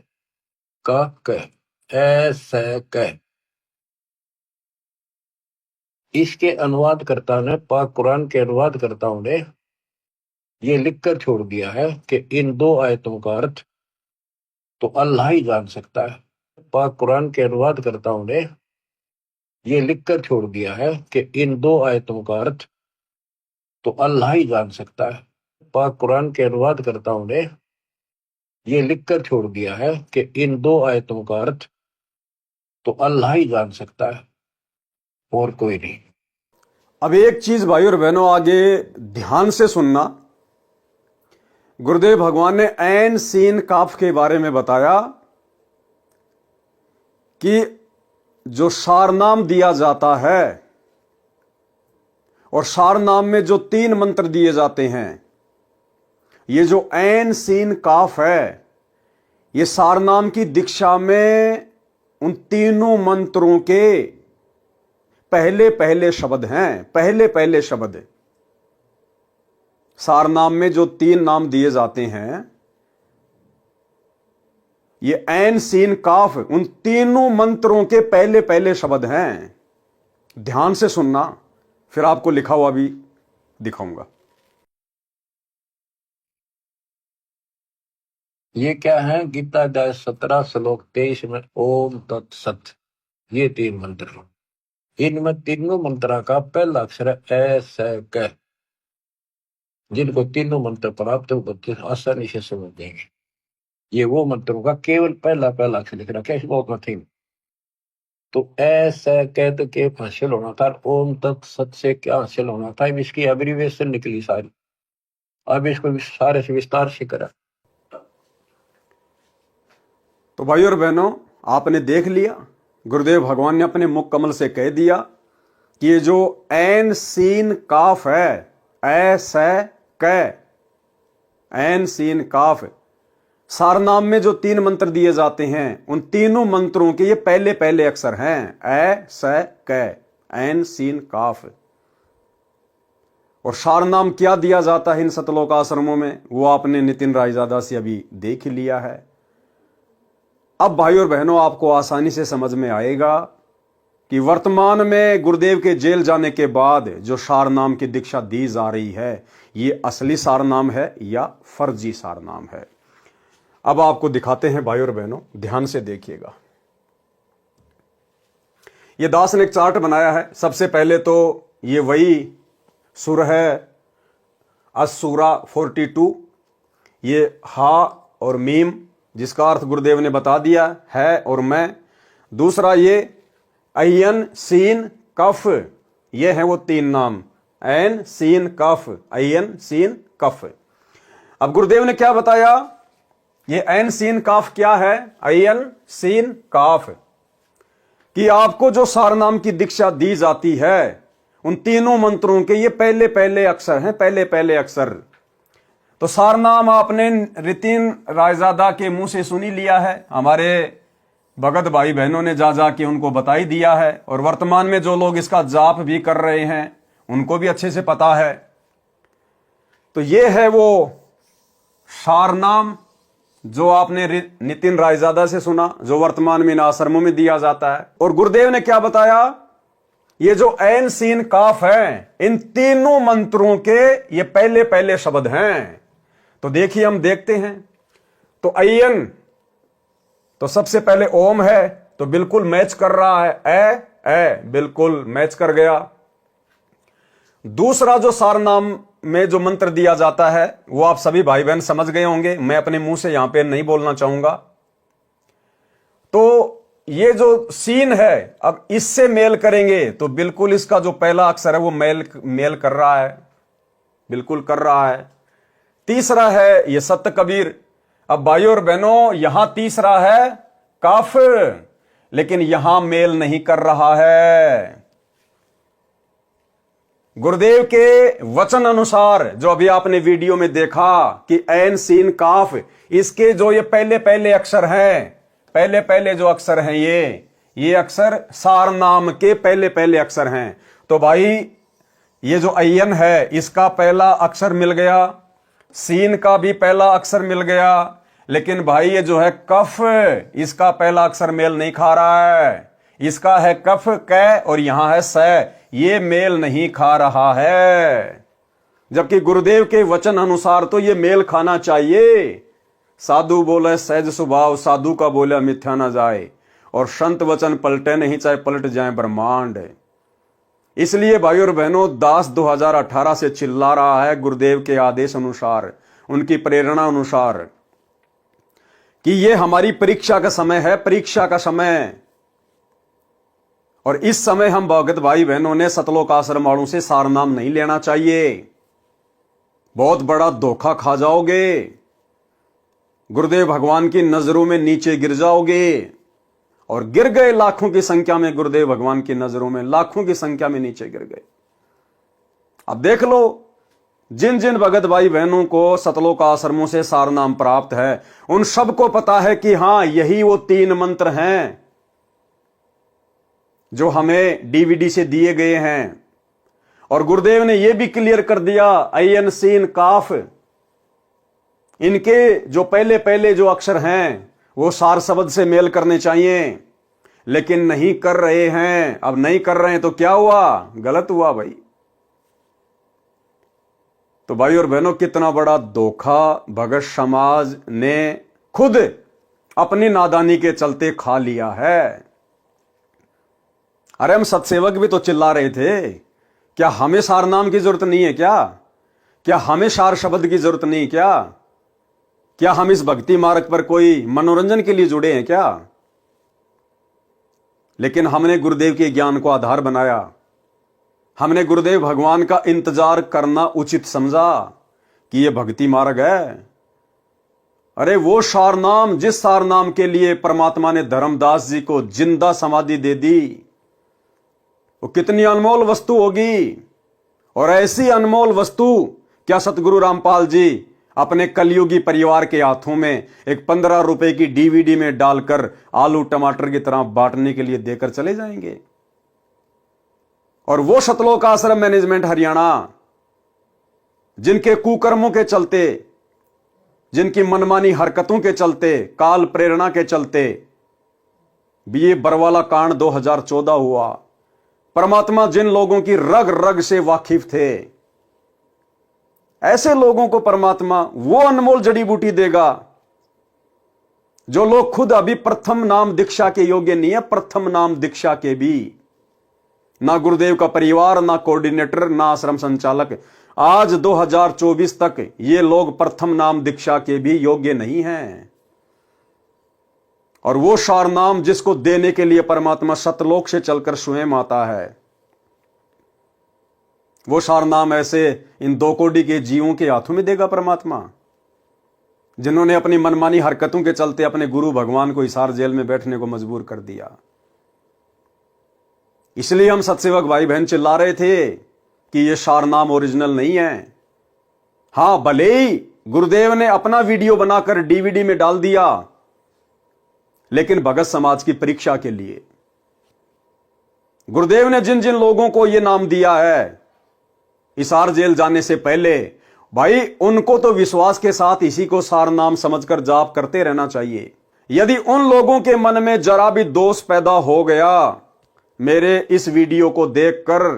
काफ क, ए से क। इसके अनुवादकर्ता ने, पाक कुरान के अनुवादकर्ताओं ने ये लिखकर छोड़ दिया है कि इन 2 आयतों का अर्थ तो अल्लाह ही जान सकता है। पाक कुरान के अनुवादकर्ताओं ने ये लिखकर छोड़ दिया है कि इन 2 आयतों का अर्थ तो अल्लाह ही जान सकता है। पाक कुरान के अनुवादकर्ताओं ने ये लिखकर छोड़ दिया है कि इन 2 आयतों का अर्थ तो अल्लाह ही जान सकता है और कोई नहीं। अब एक चीज भाई और बहनों आगे ध्यान से सुनना, गुरुदेव भगवान ने ऐन सीन काफ के बारे में बताया कि जो सारनाम दिया जाता है, और सारनाम में जो 3 मंत्र दिए जाते हैं, ये जो ऐन सीन काफ है, ये सारनाम की दीक्षा में उन तीनों मंत्रों के पहले पहले शब्द हैं, पहले पहले शब्द। सारनाम में जो 3 नाम दिए जाते हैं, ये ऐन सीन काफ उन तीनों मंत्रों के पहले पहले शब्द हैं। ध्यान से सुनना, फिर आपको लिखा हुआ भी दिखाऊंगा। ये क्या है? गीता अध्याय 17 श्लोक 23 में ओम तत्सत, ये 3 मंत्र। इनमें तीनों मंत्रा का पहला अक्षर है ए से क। जिनको तीनों मंत्र प्राप्त हो बच्चे आसानी से समझ देंगे। ये वो मंत्रों का केवल पहला पहला अक्षर लिख रखा है, बहुत नथिंग। तो ऐसा कहते के हासिल होना था, ओम तत्सत से क्या हासिल होना था, अब इसकी एब्रीविएशन निकली सारी। अब इसको सारे से विस्तार से करा। तो भाई और बहनों, आपने देख लिया, गुरुदेव भगवान ने अपने मुख कमल से कह दिया कि ये जो ऐन सीन काफ है, ऐसा क, ऐन सीन काफ, सारनाम में जो 3 मंत्र दिए जाते हैं, उन तीनों मंत्रों के ये पहले पहले अक्षर हैं, ऐ स क, ऐन सीन काफ। और सारनाम क्या दिया जाता है इन सतलोक आश्रमों में, वो आपने नितिन रायजादा से अभी देख लिया है। अब भाई और बहनों, आपको आसानी से समझ में आएगा कि वर्तमान में गुरुदेव के जेल जाने के बाद जो सारनाम की दीक्षा दी जा रही है, ये असली सारनाम है या फर्जी सारनाम है। अब आपको दिखाते हैं भाई और बहनों, ध्यान से देखिएगा। ये दास ने एक चार्ट बनाया है। सबसे पहले तो ये वही सुर है, असुरा 42, ये हा और मीम, जिसका अर्थ गुरुदेव ने बता दिया है और मैं। दूसरा ये अयन सीन कफ, ये है वो 3 नाम, ऐन सीन कफ, अयन सीन कफ। अब गुरुदेव ने क्या बताया, ये ऐन सीन काफ क्या है, अयन सीन काफ, कि आपको जो सारनाम की दीक्षा दी जाती है, उन तीनों मंत्रों के ये पहले पहले अक्षर हैं, पहले पहले अक्षर। तो सारनाम आपने नितिन रायजादा के मुंह से सुनी लिया है, हमारे भगत भाई बहनों ने जा जाके उनको बता ही दिया है, और वर्तमान में जो लोग इसका जाप भी कर रहे हैं उनको भी अच्छे से पता है। तो ये है वो सारनाम जो आपने नितिन रायजादा से सुना, जो वर्तमान में इन आश्रमों में दिया जाता है। और गुरुदेव ने क्या बताया, ये जो ऐन सीन काफ है, इन तीनों मंत्रों के ये पहले पहले शब्द हैं। तो देखिए, हम देखते हैं। तो अयन, तो सबसे पहले ओम है, तो बिल्कुल मैच कर रहा है, ए बिल्कुल मैच कर गया। दूसरा जो सारनाम में जो मंत्र दिया जाता है, वो आप सभी भाई बहन समझ गए होंगे, मैं अपने मुंह से यहां पे नहीं बोलना चाहूंगा। तो ये जो सीन है, अब इससे मेल करेंगे तो बिल्कुल इसका जो पहला अक्षर है वो मेल कर रहा है, बिल्कुल कर रहा है। तीसरा है ये सत्य कबीर। अब भाइयों और बहनों, यहां तीसरा है काफ, लेकिन यहां मेल नहीं कर रहा है। गुरुदेव के वचन अनुसार, जो अभी आपने वीडियो में देखा कि ऐन सीन काफ, इसके जो ये पहले पहले अक्षर हैं, पहले पहले जो अक्षर हैं, ये अक्षर सारनाम के पहले पहले अक्षर हैं। तो भाई ये जो अयन है, इसका पहला अक्षर मिल गया, सीन का भी पहला अक्षर मिल गया, लेकिन भाई ये जो है कफ, इसका पहला अक्षर मेल नहीं खा रहा है। इसका है कफ कै और यहां है स, ये मेल नहीं खा रहा है। जबकि गुरुदेव के वचन अनुसार तो ये मेल खाना चाहिए। साधु बोले सहज स्वभाव, साधु का बोले मिथ्या न जाए, और संत वचन पलटे नहीं चाहे पलट जाए ब्रह्मांड। इसलिए भाई और बहनों, दास 2018 से चिल्ला रहा है गुरुदेव के आदेश अनुसार, उनकी प्रेरणा अनुसार, कि ये हमारी परीक्षा का समय है, परीक्षा का समय। और इस समय हम भगत भाई बहनों ने सतलोक आश्रम वालों से सारनाम नहीं लेना चाहिए, बहुत बड़ा धोखा खा जाओगे, गुरुदेव भगवान की नजरों में नीचे गिर जाओगे। और गिर गए लाखों की संख्या में, गुरुदेव भगवान की नजरों में लाखों की संख्या में नीचे गिर गए। अब देख लो जिन जिन भगत भाई बहनों को सतलोक आश्रमों से सार नाम प्राप्त है, उन सबको पता है कि हां, यही वो 3 मंत्र हैं जो हमें डीवीडी से दिए गए हैं। और गुरुदेव ने यह भी क्लियर कर दिया, अयन सीन काफ, इनके जो पहले पहले जो अक्षर हैं वो सार शब्द से मेल करने चाहिए, लेकिन नहीं कर रहे हैं। अब नहीं कर रहे हैं तो क्या हुआ? गलत हुआ भाई। तो भाई और बहनों, कितना बड़ा धोखा भगत समाज ने खुद अपनी नादानी के चलते खा लिया है। अरे हम सत्सेवक भी तो चिल्ला रहे थे, क्या हमें सार नाम की जरूरत नहीं है क्या हमें सार शब्द की जरूरत नहीं? क्या हम इस भक्ति मार्ग पर कोई मनोरंजन के लिए जुड़े हैं क्या? लेकिन हमने गुरुदेव के ज्ञान को आधार बनाया, हमने गुरुदेव भगवान का इंतजार करना उचित समझा कि यह भक्ति मार्ग है। अरे वो सार नाम, जिस सार नाम के लिए परमात्मा ने धर्मदास जी को जिंदा समाधि दे दी, वो कितनी अनमोल वस्तु होगी। और ऐसी अनमोल वस्तु क्या सतगुरु रामपाल जी अपने कलयुगी परिवार के हाथों में एक 15 रुपए की डीवीडी में डालकर आलू टमाटर की तरह बांटने के लिए देकर चले जाएंगे? और वो सतलोक आश्रम मैनेजमेंट हरियाणा, जिनके कुकर्मों के चलते, जिनकी मनमानी हरकतों के चलते, काल प्रेरणा के चलते भी ये बरवाला कांड 2014 हुआ। परमात्मा जिन लोगों की रग रग से वाकिफ थे, ऐसे लोगों को परमात्मा वो अनमोल जड़ी बूटी देगा जो लोग खुद अभी प्रथम नाम दीक्षा के योग्य नहीं है। प्रथम नाम दीक्षा के भी ना गुरुदेव का परिवार, ना कोऑर्डिनेटर, ना आश्रम संचालक, आज 2024 तक ये लोग प्रथम नाम दीक्षा के भी योग्य नहीं हैं। और वो सार नाम जिसको देने के लिए परमात्मा सतलोक से चलकर स्वयं आता है, वो सार नाम ऐसे इन 2 कोटि के जीवों के हाथों में देगा परमात्मा, जिन्होंने अपनी मनमानी हरकतों के चलते अपने गुरु भगवान को हिसार जेल में बैठने को मजबूर कर दिया। इसलिए हम सत्सेवक भाई बहन चिल्ला रहे थे कि ये सार नाम ओरिजिनल नहीं है। हां, भले ही गुरुदेव ने अपना वीडियो बनाकर डीवीडी में डाल दिया, लेकिन भगत समाज की परीक्षा के लिए गुरुदेव ने जिन जिन लोगों को यह नाम दिया है हिसार जेल जाने से पहले, भाई उनको तो विश्वास के साथ इसी को सार नाम समझकर जाप करते रहना चाहिए। यदि उन लोगों के मन में जरा भी दोष पैदा हो गया मेरे इस वीडियो को देखकर,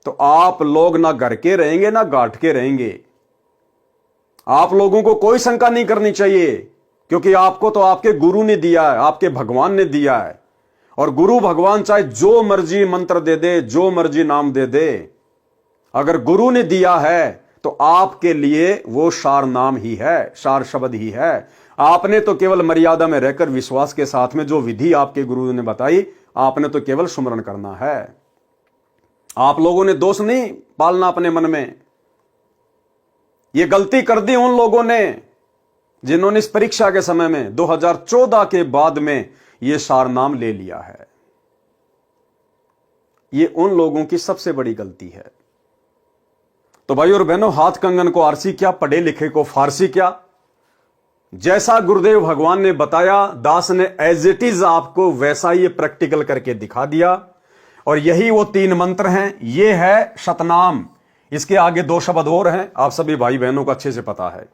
तो आप लोग ना घर के रहेंगे ना घाट के रहेंगे। आप लोगों को कोई शंका नहीं करनी चाहिए, क्योंकि आपको तो आपके गुरु ने दिया है, आपके भगवान ने दिया है। और गुरु भगवान चाहे जो मर्जी मंत्र दे दे, जो मर्जी नाम दे दे, अगर गुरु ने दिया है तो आपके लिए वो सार नाम ही है, सार शब्द ही है। आपने तो केवल मर्यादा में रहकर विश्वास के साथ में जो विधि आपके गुरु ने बताई, आपने तो केवल सुमरण करना है। आप लोगों ने दोष नहीं पालना अपने मन में। यह गलती कर दी उन लोगों ने जिन्होंने इस परीक्षा के समय में 2014 के बाद में यह सार नाम ले लिया है। यह उन लोगों की सबसे बड़ी गलती है। तो भाई और बहनों, हाथ कंगन को आरसी क्या, पढ़े लिखे को फारसी क्या। जैसा गुरुदेव भगवान ने बताया, दास ने एज इट इज आपको वैसा ही प्रैक्टिकल करके दिखा दिया। और यही वो 3 मंत्र हैं। ये है सतनाम, इसके आगे 2 शब्द और हैं, आप सभी भाई बहनों को अच्छे से पता है।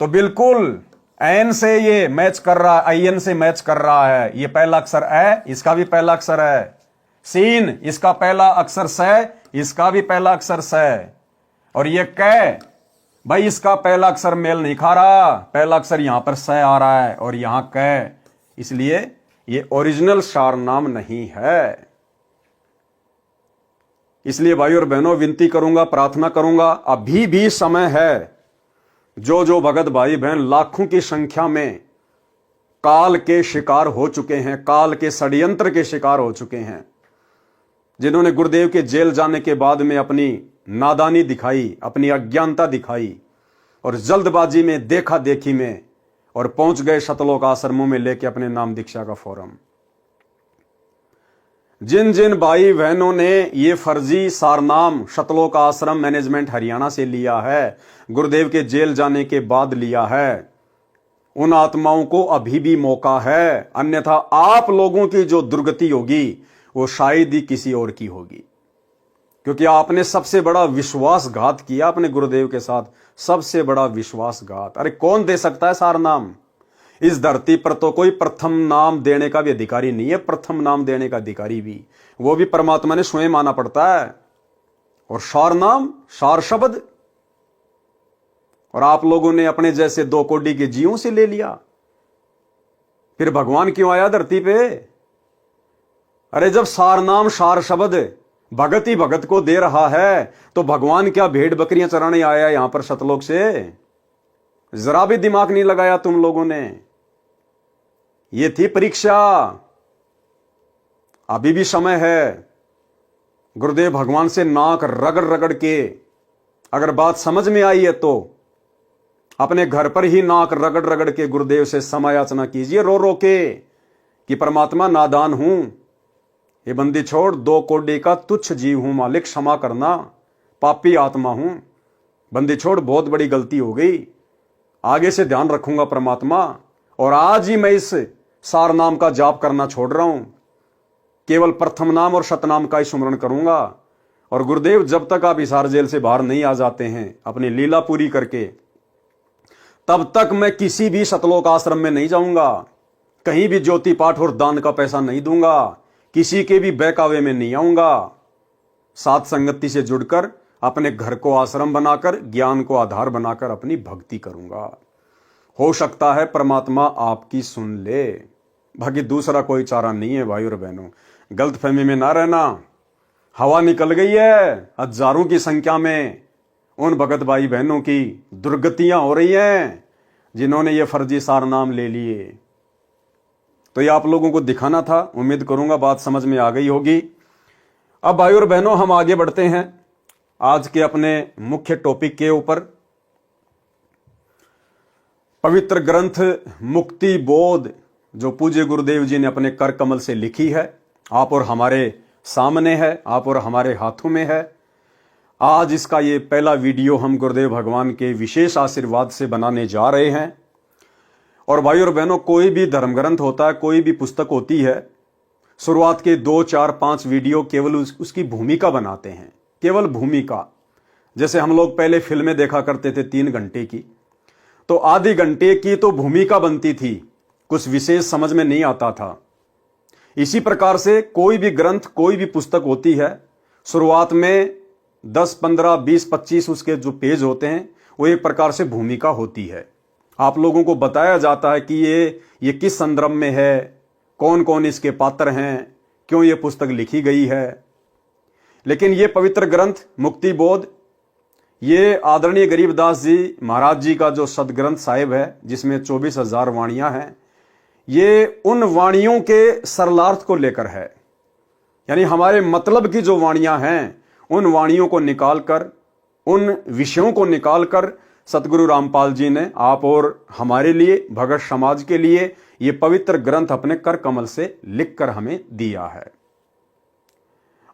तो बिल्कुल एन से ये मैच कर रहा है, आईएन से मैच कर रहा है। ये पहला अक्षर ए, इसका भी पहला अक्षर है। सीन, इसका पहला अक्षर स, इसका भी पहला अक्षर स। और ये कै, भाई इसका पहला अक्षर मेल नहीं खा रहा, पहला अक्षर यहां पर स आ रहा है और यहां कै, इसलिए ये ओरिजिनल सार नाम नहीं है। इसलिए भाई और बहनों, विनती करूंगा, प्रार्थना करूंगा, अभी भी समय है। जो भगत भाई बहन लाखों की संख्या में काल के शिकार हो चुके हैं, काल के षड्यंत्र के शिकार हो चुके हैं, जिन्होंने गुरुदेव के जेल जाने के बाद में अपनी नादानी दिखाई, अपनी अज्ञानता दिखाई और जल्दबाजी में, देखा देखी में, और पहुंच गए सतलोक आश्रमों में लेके अपने नाम दीक्षा का फॉर्म। जिन जिन भाई बहनों ने ये फर्जी सारनाम शतलोक आश्रम मैनेजमेंट हरियाणा से लिया है, गुरुदेव के जेल जाने के बाद लिया है, उन आत्माओं को अभी भी मौका है, अन्यथा आप लोगों की जो दुर्गति होगी वो शायद ही किसी और की होगी। क्योंकि आपने सबसे बड़ा विश्वासघात किया अपने गुरुदेव के साथ, सबसे बड़ा विश्वासघात। अरे कौन दे सकता है सारनाम? इस धरती पर तो कोई प्रथम नाम देने का भी अधिकारी नहीं है, प्रथम नाम देने का अधिकारी भी वो भी परमात्मा ने स्वयं माना पड़ता है। और सार नाम, सार शब्द, और आप लोगों ने अपने जैसे 2 कोड़ी के जीवों से ले लिया। फिर भगवान क्यों आया धरती पे? अरे जब सार नाम सार शब्द भगत ही भगत को दे रहा है तो भगवान क्या भेड़ बकरियां चराने आया यहां पर सतलोक से? जरा भी दिमाग नहीं लगाया तुम लोगों ने। ये थी परीक्षा, अभी भी समय है। गुरुदेव भगवान से नाक रगड़ रगड़ के अगर बात समझ में आई है तो अपने घर पर ही नाक रगड़ रगड़ के गुरुदेव से समय याचना कीजिए, रो रो के, कि परमात्मा नादान हूं, ये बंदी छोड़, 2 कोड़ी का तुच्छ जीव हूं मालिक, क्षमा करना, पापी आत्मा हूं, बंदी छोड़, बहुत बड़ी गलती हो गई, आगे से ध्यान रखूंगा परमात्मा। और आज ही मैं इस सार नाम का जाप करना छोड़ रहा हूं, केवल प्रथम नाम और शतनाम का ही स्मरण करूंगा। और गुरुदेव जब तक आप हिसार जेल से बाहर नहीं आ जाते हैं अपनी लीला पूरी करके, तब तक मैं किसी भी सतलोक आश्रम में नहीं जाऊंगा, कहीं भी ज्योति पाठ और दान का पैसा नहीं दूंगा, किसी के भी बहकावे में नहीं आऊंगा। सात संगति से जुड़कर अपने घर को आश्रम बनाकर, ज्ञान को आधार बनाकर अपनी भक्ति करूंगा। हो सकता है परमात्मा आपकी सुन ले, बाकी दूसरा कोई चारा नहीं है। भाई और बहनों, गलतफहमी में ना रहना। हवा निकल गई है हजारों की संख्या में उन भगत भाई बहनों की, दुर्गतियां हो रही हैं जिन्होंने ये फर्जी सार नाम ले लिए। तो ये आप लोगों को दिखाना था, उम्मीद करूंगा बात समझ में आ गई होगी। अब भाई और बहनों, हम आगे बढ़ते हैं आज के अपने मुख्य टॉपिक के ऊपर। पवित्र ग्रंथ मुक्ति बोध जो पूज्य गुरुदेव जी ने अपने कर कमल से लिखी है, आप और हमारे सामने है, आप और हमारे हाथों में है। आज इसका ये पहला वीडियो हम गुरुदेव भगवान के विशेष आशीर्वाद से बनाने जा रहे हैं। और भाई और बहनों, कोई भी धर्म ग्रंथ होता है, कोई भी पुस्तक होती है, शुरुआत के 2, 4, 5 वीडियो केवल उसकी भूमिका बनाते हैं, केवल भूमिका। जैसे हम लोग पहले फिल्में देखा करते थे 3 घंटे की, तो आधी घंटे की तो भूमिका बनती थी, कुछ विशेष समझ में नहीं आता था। इसी प्रकार से कोई भी ग्रंथ, कोई भी पुस्तक होती है, शुरुआत में 10, 15, 20, 25 उसके जो पेज होते हैं वो एक प्रकार से भूमिका होती है। आप लोगों को बताया जाता है कि ये किस संदर्भ में है, कौन कौन इसके पात्र हैं, क्यों ये पुस्तक लिखी गई है। लेकिन ये पवित्र ग्रंथ मुक्ति बोध, ये आदरणीय गरीबदास जी महाराज जी का जो सदग्रंथ साहिब है, जिसमें 24,000 वाणियां हैं, ये उन वाणियों के सरलार्थ को लेकर है। यानी हमारे मतलब की जो वाणियां हैं, उन वाणियों को निकालकर, उन विषयों को निकालकर सतगुरु रामपाल जी ने आप और हमारे लिए, भगत समाज के लिए, ये पवित्र ग्रंथ अपने कर कमल से लिखकर हमें दिया है।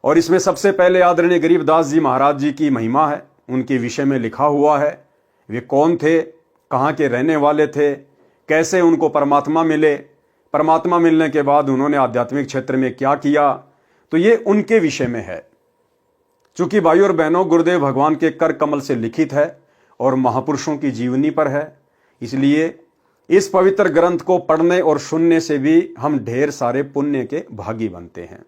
और इसमें सबसे पहले आदरणीय गरीबदास जी महाराज जी की महिमा है, उनके विषय में लिखा हुआ है। वे कौन थे, कहाँ के रहने वाले थे, कैसे उनको परमात्मा मिले, परमात्मा मिलने के बाद उन्होंने आध्यात्मिक क्षेत्र में क्या किया, तो ये उनके विषय में है। चूंकि भाई और बहनों, गुरुदेव भगवान के कर कमल से लिखित है और महापुरुषों की जीवनी पर है, इसलिए इस पवित्र ग्रंथ को पढ़ने और सुनने से भी हम ढेर सारे पुण्य के भागी बनते हैं।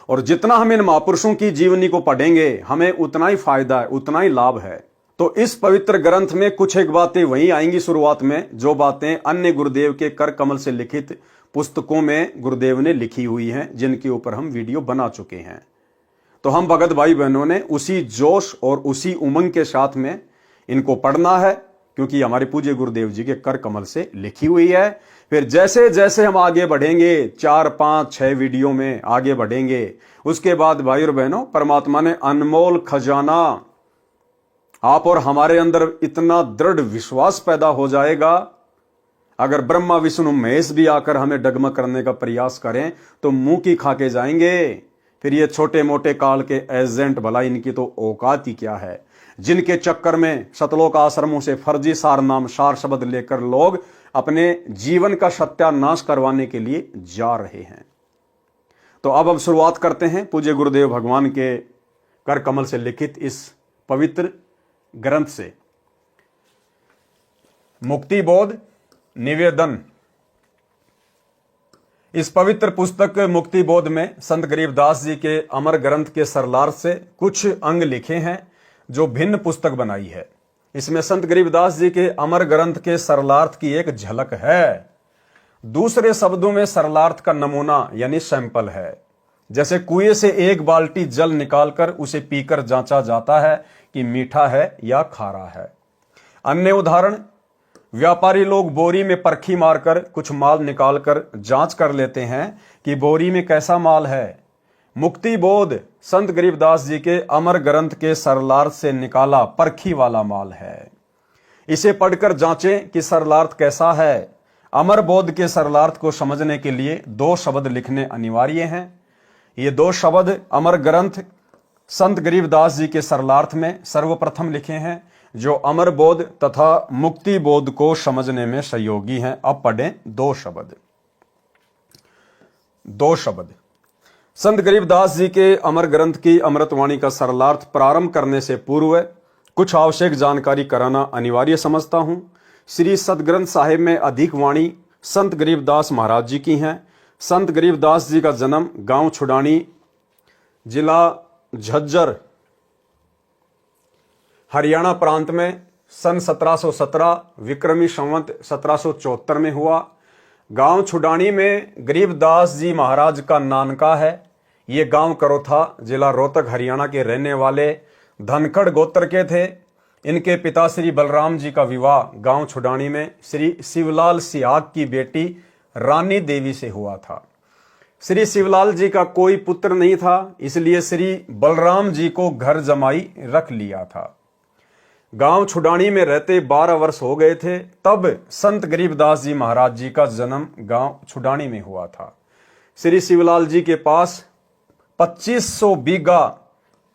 और जितना हम इन महापुरुषों की जीवनी को पढ़ेंगे, हमें उतना ही फायदा है, उतना ही लाभ है। तो इस पवित्र ग्रंथ में कुछ एक बातें वही आएंगी शुरुआत में, जो बातें अन्य गुरुदेव के कर कमल से लिखित पुस्तकों में गुरुदेव ने लिखी हुई हैं, जिनके ऊपर हम वीडियो बना चुके हैं। तो हम भगत भाई बहनों ने उसी जोश और उसी उमंग के साथ में इनको पढ़ना है, क्योंकि हमारे पूज्य गुरुदेव जी के कर कमल से लिखी हुई है। फिर जैसे जैसे हम आगे बढ़ेंगे, 4, 5, 6 वीडियो में आगे बढ़ेंगे, उसके बाद भाई और बहनों, परमात्मा ने अनमोल खजाना आप और हमारे अंदर इतना दृढ़ विश्वास पैदा हो जाएगा, अगर ब्रह्मा विष्णु महेश भी आकर हमें डगमग करने का प्रयास करें तो मुंह की खा के जाएंगे। फिर ये छोटे मोटे काल के एजेंट, भला इनकी तो औकात ही क्या है, जिनके चक्कर में सतलोक आश्रमों से फर्जी सार नाम सार शब्द लेकर लोग अपने जीवन का सत्यानाश करवाने के लिए जा रहे हैं। तो अब हम शुरुआत करते हैं पूज्य गुरुदेव भगवान के कर कमल से लिखित इस पवित्र ग्रंथ से। मुक्ति बोध निवेदन। इस पवित्र पुस्तक मुक्ति बोध में संत गरीबदास जी के अमर ग्रंथ के सरलार्थ से कुछ अंग लिखे हैं जो भिन्न पुस्तक बनाई है। इसमें संत गरीबदास जी के अमर ग्रंथ के सरलार्थ की एक झलक है। दूसरे शब्दों में सरलार्थ का नमूना यानी सैंपल है। जैसे कुएं से एक बाल्टी जल निकालकर उसे पीकर जांचा जाता है कि मीठा है या खारा है। अन्य उदाहरण, व्यापारी लोग बोरी में परखी मारकर कुछ माल निकालकर जांच कर लेते हैं कि बोरी में कैसा माल है। मुक्ति बोध संत गरीबदास जी के अमर ग्रंथ के सरलार्थ से निकाला परखी वाला माल है। इसे पढ़कर जांचें कि सरलार्थ कैसा है। अमर बोध के सरलार्थ को समझने के लिए दो शब्द लिखने अनिवार्य हैं। ये दो शब्द अमर ग्रंथ संत गरीबदास जी के सरलार्थ में सर्वप्रथम लिखे हैं, जो अमर बोध तथा मुक्ति बोध को समझने में सहयोगी हैं। अब पढ़ें दो शब्द। संत गरीबदास जी के अमर ग्रंथ की अमृतवाणी का सरलार्थ प्रारंभ करने से पूर्व कुछ आवश्यक जानकारी कराना अनिवार्य समझता हूं। श्री सतग्रंथ साहिब में अधिक वाणी संत गरीबदास महाराज जी की हैं। संत गरीबदास जी का जन्म गांव छुडानी, जिला झज्जर, हरियाणा प्रांत में सन 1717 विक्रमी संवत 1774 में हुआ। गांव छुडानी में गरीबदास जी महाराज का नानका है। ये गांव करोथा, जिला रोहतक, हरियाणा के रहने वाले धनखड़ गोत्र के थे। इनके पिता श्री बलराम जी का विवाह गांव छुडानी में श्री शिवलाल सिहाग की बेटी रानी देवी से हुआ था। श्री शिवलाल जी का कोई पुत्र नहीं था, इसलिए श्री बलराम जी को घर जमाई रख लिया था। गांव छुडानी में रहते 12 वर्ष हो गए थे, तब संत गरीबदास जी महाराज जी का जन्म गांव छुडानी में हुआ था। श्री शिवलाल जी के पास 2500 बीघा,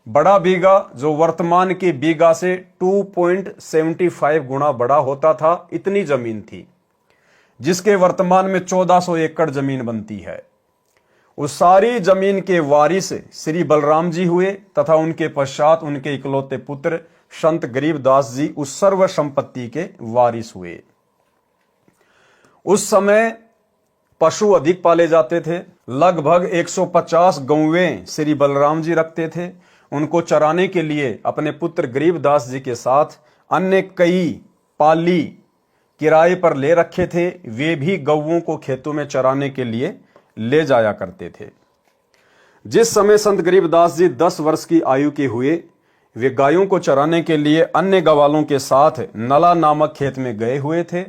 बड़ा बीघा जो वर्तमान के बीघा से 2.75 गुना बड़ा होता था, इतनी जमीन थी, जिसके वर्तमान में 1400 एकड़ जमीन बनती है। उस सारी जमीन के वारिस श्री बलराम जी हुए तथा उनके पश्चात उनके इकलौते पुत्र संत गरीबदास जी उस सर्व संपत्ति के वारिस हुए। उस समय पशु अधिक पाले जाते थे। लगभग 150 गौवें श्री बलराम जी रखते थे। उनको चराने के लिए अपने पुत्र गरीबदास जी के साथ अन्य कई पाली किराए पर ले रखे थे। वे भी गौवों को खेतों में चराने के लिए ले जाया करते थे। जिस समय संत गरीबदास जी 10 वर्ष की आयु के हुए, वे गायों को चराने के लिए अन्य गवालों के साथ नला नामक खेत में गए हुए थे।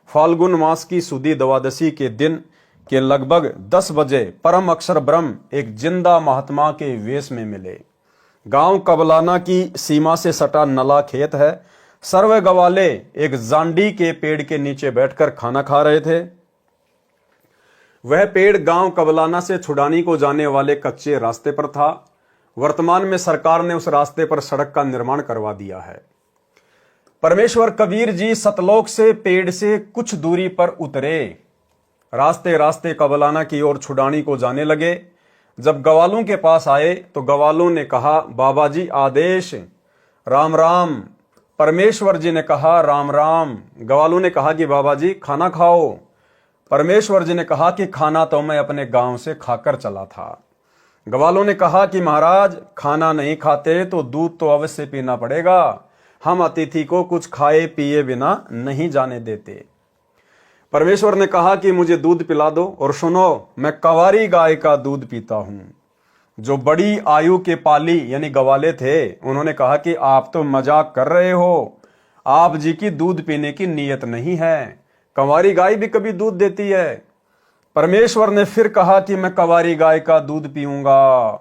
फाल्गुन मास की सुदी द्वादशी के दिन के लगभग 10 बजे परम अक्षर ब्रह्म एक जिंदा महात्मा के वेश में मिले। गांव कबलाना की सीमा से सटा नला खेत है। सर्व गवाले एक जांडी के पेड़ के नीचे बैठकर खाना खा रहे थे। वह पेड़ गांव कबलाना से छुडानी को जाने वाले कच्चे रास्ते पर था। वर्तमान में सरकार ने उस रास्ते पर सड़क का निर्माण करवा दिया है। परमेश्वर कबीर जी सतलोक से पेड़ से कुछ दूरी पर उतरे। रास्ते रास्ते कबलाना की ओर छुडानी को जाने लगे। जब गवालों के पास आए तो गवालों ने कहा, बाबा जी आदेश। राम राम। परमेश्वर जी ने कहा, राम राम। गवालों ने कहा कि बाबा जी खाना खाओ। परमेश्वर जी ने कहा कि खाना तो मैं अपने गांव से खाकर चला था। गवालों ने कहा कि महाराज खाना नहीं खाते तो दूध तो अवश्य पीना पड़ेगा। हम अतिथि को कुछ खाए पिए बिना नहीं जाने देते। परमेश्वर ने कहा कि मुझे दूध पिला दो, और सुनो, मैं कंवारी गाय का दूध पीता हूं। जो बड़ी आयु के पाली यानी गवाले थे, उन्होंने कहा कि आप तो मजाक कर रहे हो, आप जी की दूध पीने की नीयत नहीं है। कंवारी गाय भी कभी दूध देती है। परमेश्वर ने फिर कहा कि मैं कंवारी गाय का दूध पीऊंगा।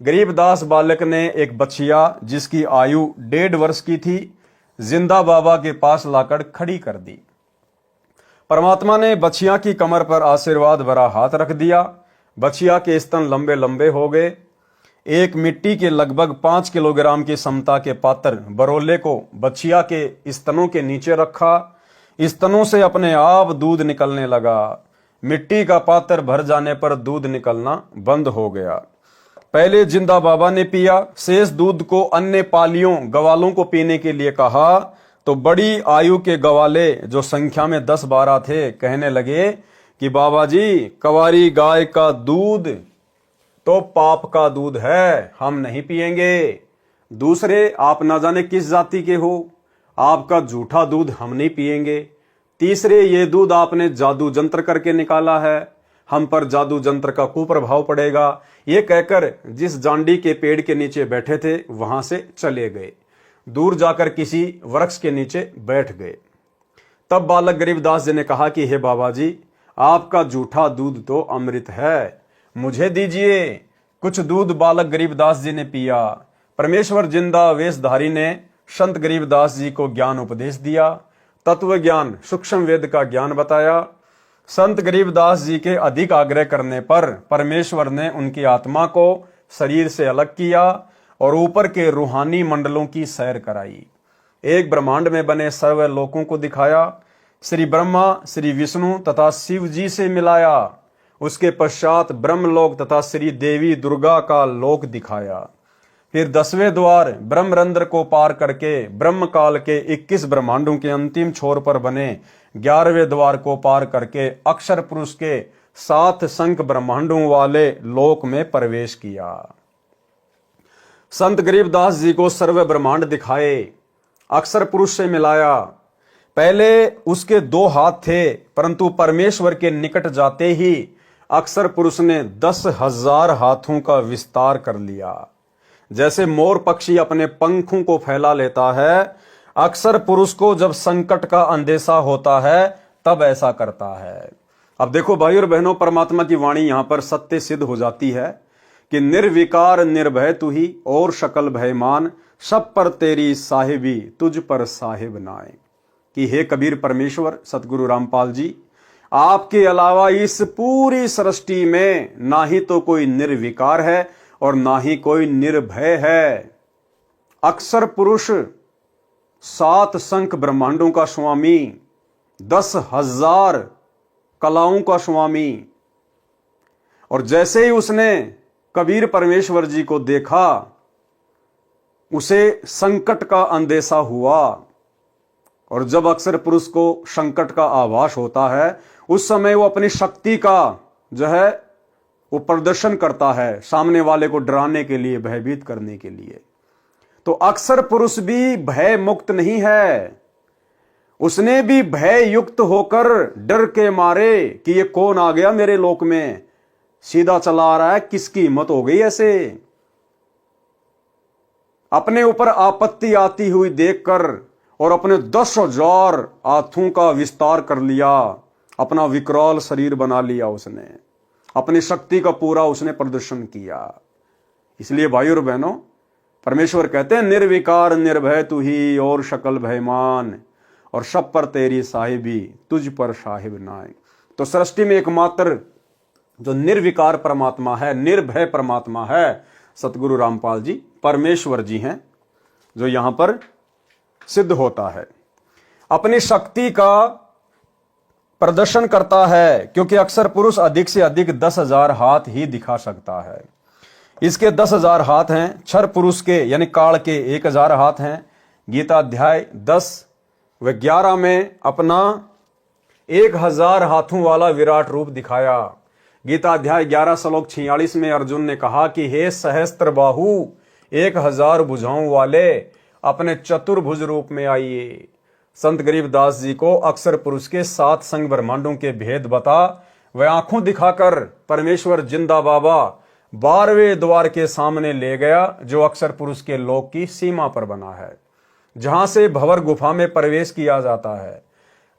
गरीबदास बालक ने एक बछिया जिसकी आयु 1.5 वर्ष की थी, जिंदा बाबा के पास लाकर खड़ी कर दी। परमात्मा ने बछिया की कमर पर आशीर्वाद भरा हाथ रख दिया। बछिया के स्तन लंबे लंबे हो गए। एक मिट्टी के लगभग 5 किलोग्राम की समता के पात्र बरोले को बछिया के स्तनों के नीचे रखा। स्तनों से अपने आप दूध निकलने लगा। मिट्टी का पात्र भर जाने पर दूध निकलना बंद हो गया। पहले जिंदा बाबा ने पिया। शेष दूध को अन्य पालियों गवालों को पीने के लिए कहा तो बड़ी आयु के गवाले जो संख्या में 10-12 थे कहने लगे कि बाबा जी, कवारी गाय का दूध तो पाप का दूध है, हम नहीं पिएंगे। दूसरे, आप ना जाने किस जाति के हो, आपका झूठा दूध हम नहीं पिएंगे। तीसरे, ये दूध आपने जादू जंत्र करके निकाला है, हम पर जादू जंत्र का कुप्रभाव पड़ेगा। ये कहकर जिस जांडी के पेड़ के नीचे बैठे थे वहां से चले गए। दूर जाकर किसी वृक्ष के नीचे बैठ गए। तब बालक गरीबदास जी ने कहा कि हे बाबा जी, आपका झूठा दूध तो अमृत है, मुझे दीजिए। कुछ दूध बालक गरीबदास जी ने पिया। परमेश्वर जिंदा वेशधारी ने संत गरीबदास जी को ज्ञान उपदेश दिया। तत्व ज्ञान, सूक्ष्म वेद का ज्ञान बताया। संत गरीबदास जी के अधिक आग्रह करने पर परमेश्वर ने उनकी आत्मा को शरीर से अलग किया और ऊपर के रूहानी मंडलों की सैर कराई। एक ब्रह्मांड में बने सर्व लोकों को दिखाया। श्री ब्रह्मा, श्री विष्णु तथा शिव जी से मिलाया। उसके पश्चात ब्रह्मलोक तथा श्री देवी दुर्गा का लोक दिखाया। फिर 10वें द्वार ब्रह्मरंध्र को पार करके ब्रह्म काल के 21 ब्रह्मांडों के अंतिम छोर पर बने 11वें द्वार को पार करके अक्षर पुरुष के 7 संख ब्रह्मांडों वाले लोक में प्रवेश किया। संत गरीबदास जी को सर्व ब्रह्मांड दिखाए, अक्षर पुरुष से मिलाया। पहले उसके 2 हाथ थे, परंतु परमेश्वर के निकट जाते ही अक्षर पुरुष ने 10,000 हाथों का विस्तार कर लिया। जैसे मोर पक्षी अपने पंखों को फैला लेता है, अक्षर पुरुष को जब संकट का अंदेशा होता है तब ऐसा करता है। अब देखो भाई और बहनों, परमात्मा की वाणी यहां पर सत्य सिद्ध हो जाती है कि निर्विकार निर्भय तू ही और शकल भयमान, सब पर तेरी साहिबी तुझ पर साहिब नाए। कि हे कबीर परमेश्वर सतगुरु रामपाल जी, आपके अलावा इस पूरी सृष्टि में ना ही तो कोई निर्विकार है और ना ही कोई निर्भय है। अक्षर पुरुष 7 संख ब्रह्मांडों का स्वामी, 10,000 कलाओं का स्वामी। और जैसे ही उसने कबीर परमेश्वर जी को देखा, उसे संकट का अंदेशा हुआ। और जब अक्षर पुरुष को संकट का आभास होता है, उस समय वो अपनी शक्ति का जो है वो प्रदर्शन करता है, सामने वाले को डराने के लिए, भयभीत करने के लिए। तो अक्षर पुरुष भी भय मुक्त नहीं है, उसने भी भय युक्त होकर डर के मारे कि ये कौन आ गया मेरे लोक में, सीधा चला आ रहा है, किसकी हिम्मत हो गई ऐसे। अपने ऊपर आपत्ति आती हुई देखकर और अपने 10,000 हाथों का विस्तार कर लिया, अपना विकराल शरीर बना लिया उसने, अपनी शक्ति का पूरा उसने प्रदर्शन किया। इसलिए भाई और बहनों, परमेश्वर कहते हैं निर्विकार निर्भय तू ही और शकल भयमान, और सब पर तेरी साहिबी तुझ पर साहिब नाए। तो सृष्टि में एकमात्र जो निर्विकार परमात्मा है, निर्भय परमात्मा है, सतगुरु रामपाल जी परमेश्वर जी हैं, जो यहां पर सिद्ध होता है। अपनी शक्ति का प्रदर्शन करता है, क्योंकि अक्षर पुरुष अधिक से अधिक 10,000 हाथ ही दिखा सकता है। इसके 10,000 हाथ हैं। क्षर पुरुष के यानी काल के 1,000 हाथ हैं। गीता अध्याय 10 व 11 में अपना 1,000 हाथों वाला विराट रूप दिखाया। गीता अध्याय 11 श्लोक 46 में अर्जुन ने कहा कि हे सहस्त्र बाहु, 1,000 भुजाओं वाले, अपने चतुर्भुज रूप में आइए। संत गरीबदास जी को अक्षर पुरुष के 7 संग ब्रह्मांडों के भेद बता वह आंखों दिखाकर परमेश्वर जिंदा बाबा 12वें द्वार के सामने ले गया, जो अक्षर पुरुष के लोक की सीमा पर बना है, जहां से भंवर गुफा में प्रवेश किया जाता है।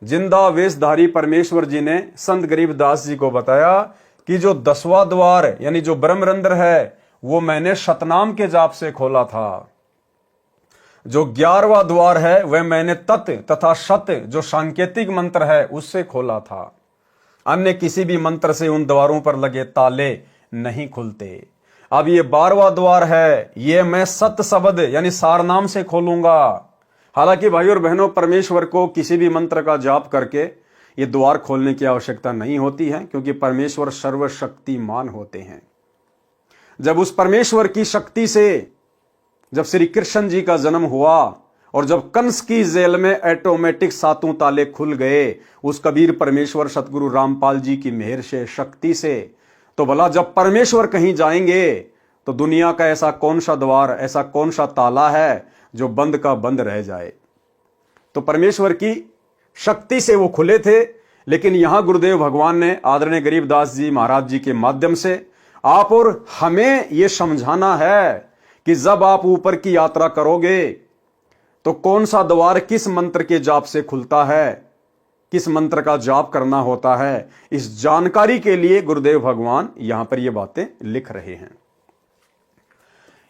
जिंदा वेशधारी परमेश्वर जी ने संत गरीबदास जी को बताया कि जो 10वां द्वार यानी जो ब्रह्मरंध्र है, वो मैंने शतनाम के जाप से खोला था। जो 11वां द्वार है वह मैंने तत् तथा शत जो सांकेतिक मंत्र है उससे खोला था। अन्य किसी भी मंत्र से उन द्वारों पर लगे ताले नहीं खुलते। अब ये 12वां द्वार है, ये मैं सत शब्द यानी सारनाम से खोलूंगा। हालांकि भाई और बहनों, परमेश्वर को किसी भी मंत्र का जाप करके ये द्वार खोलने की आवश्यकता नहीं होती है, क्योंकि परमेश्वर सर्वशक्तिमान होते हैं। जब उस परमेश्वर की शक्ति से जब श्री कृष्ण जी का जन्म हुआ और जब कंस की जेल में ऑटोमेटिक 7 ताले खुल गए उस कबीर परमेश्वर सतगुरु रामपाल जी की मेहर से, शक्ति से, तो भला जब परमेश्वर कहीं जाएंगे तो दुनिया का ऐसा कौन सा द्वार, ऐसा कौन सा ताला है जो बंद का बंद रह जाए। तो परमेश्वर की शक्ति से वो खुले थे। लेकिन यहां गुरुदेव भगवान ने आदरणीय गरीबदास जी महाराज जी के माध्यम से आप और हमें यह समझाना है कि जब आप ऊपर की यात्रा करोगे तो कौन सा द्वार किस मंत्र के जाप से खुलता है, किस मंत्र का जाप करना होता है, इस जानकारी के लिए गुरुदेव भगवान यहां पर ये बातें लिख रहे हैं।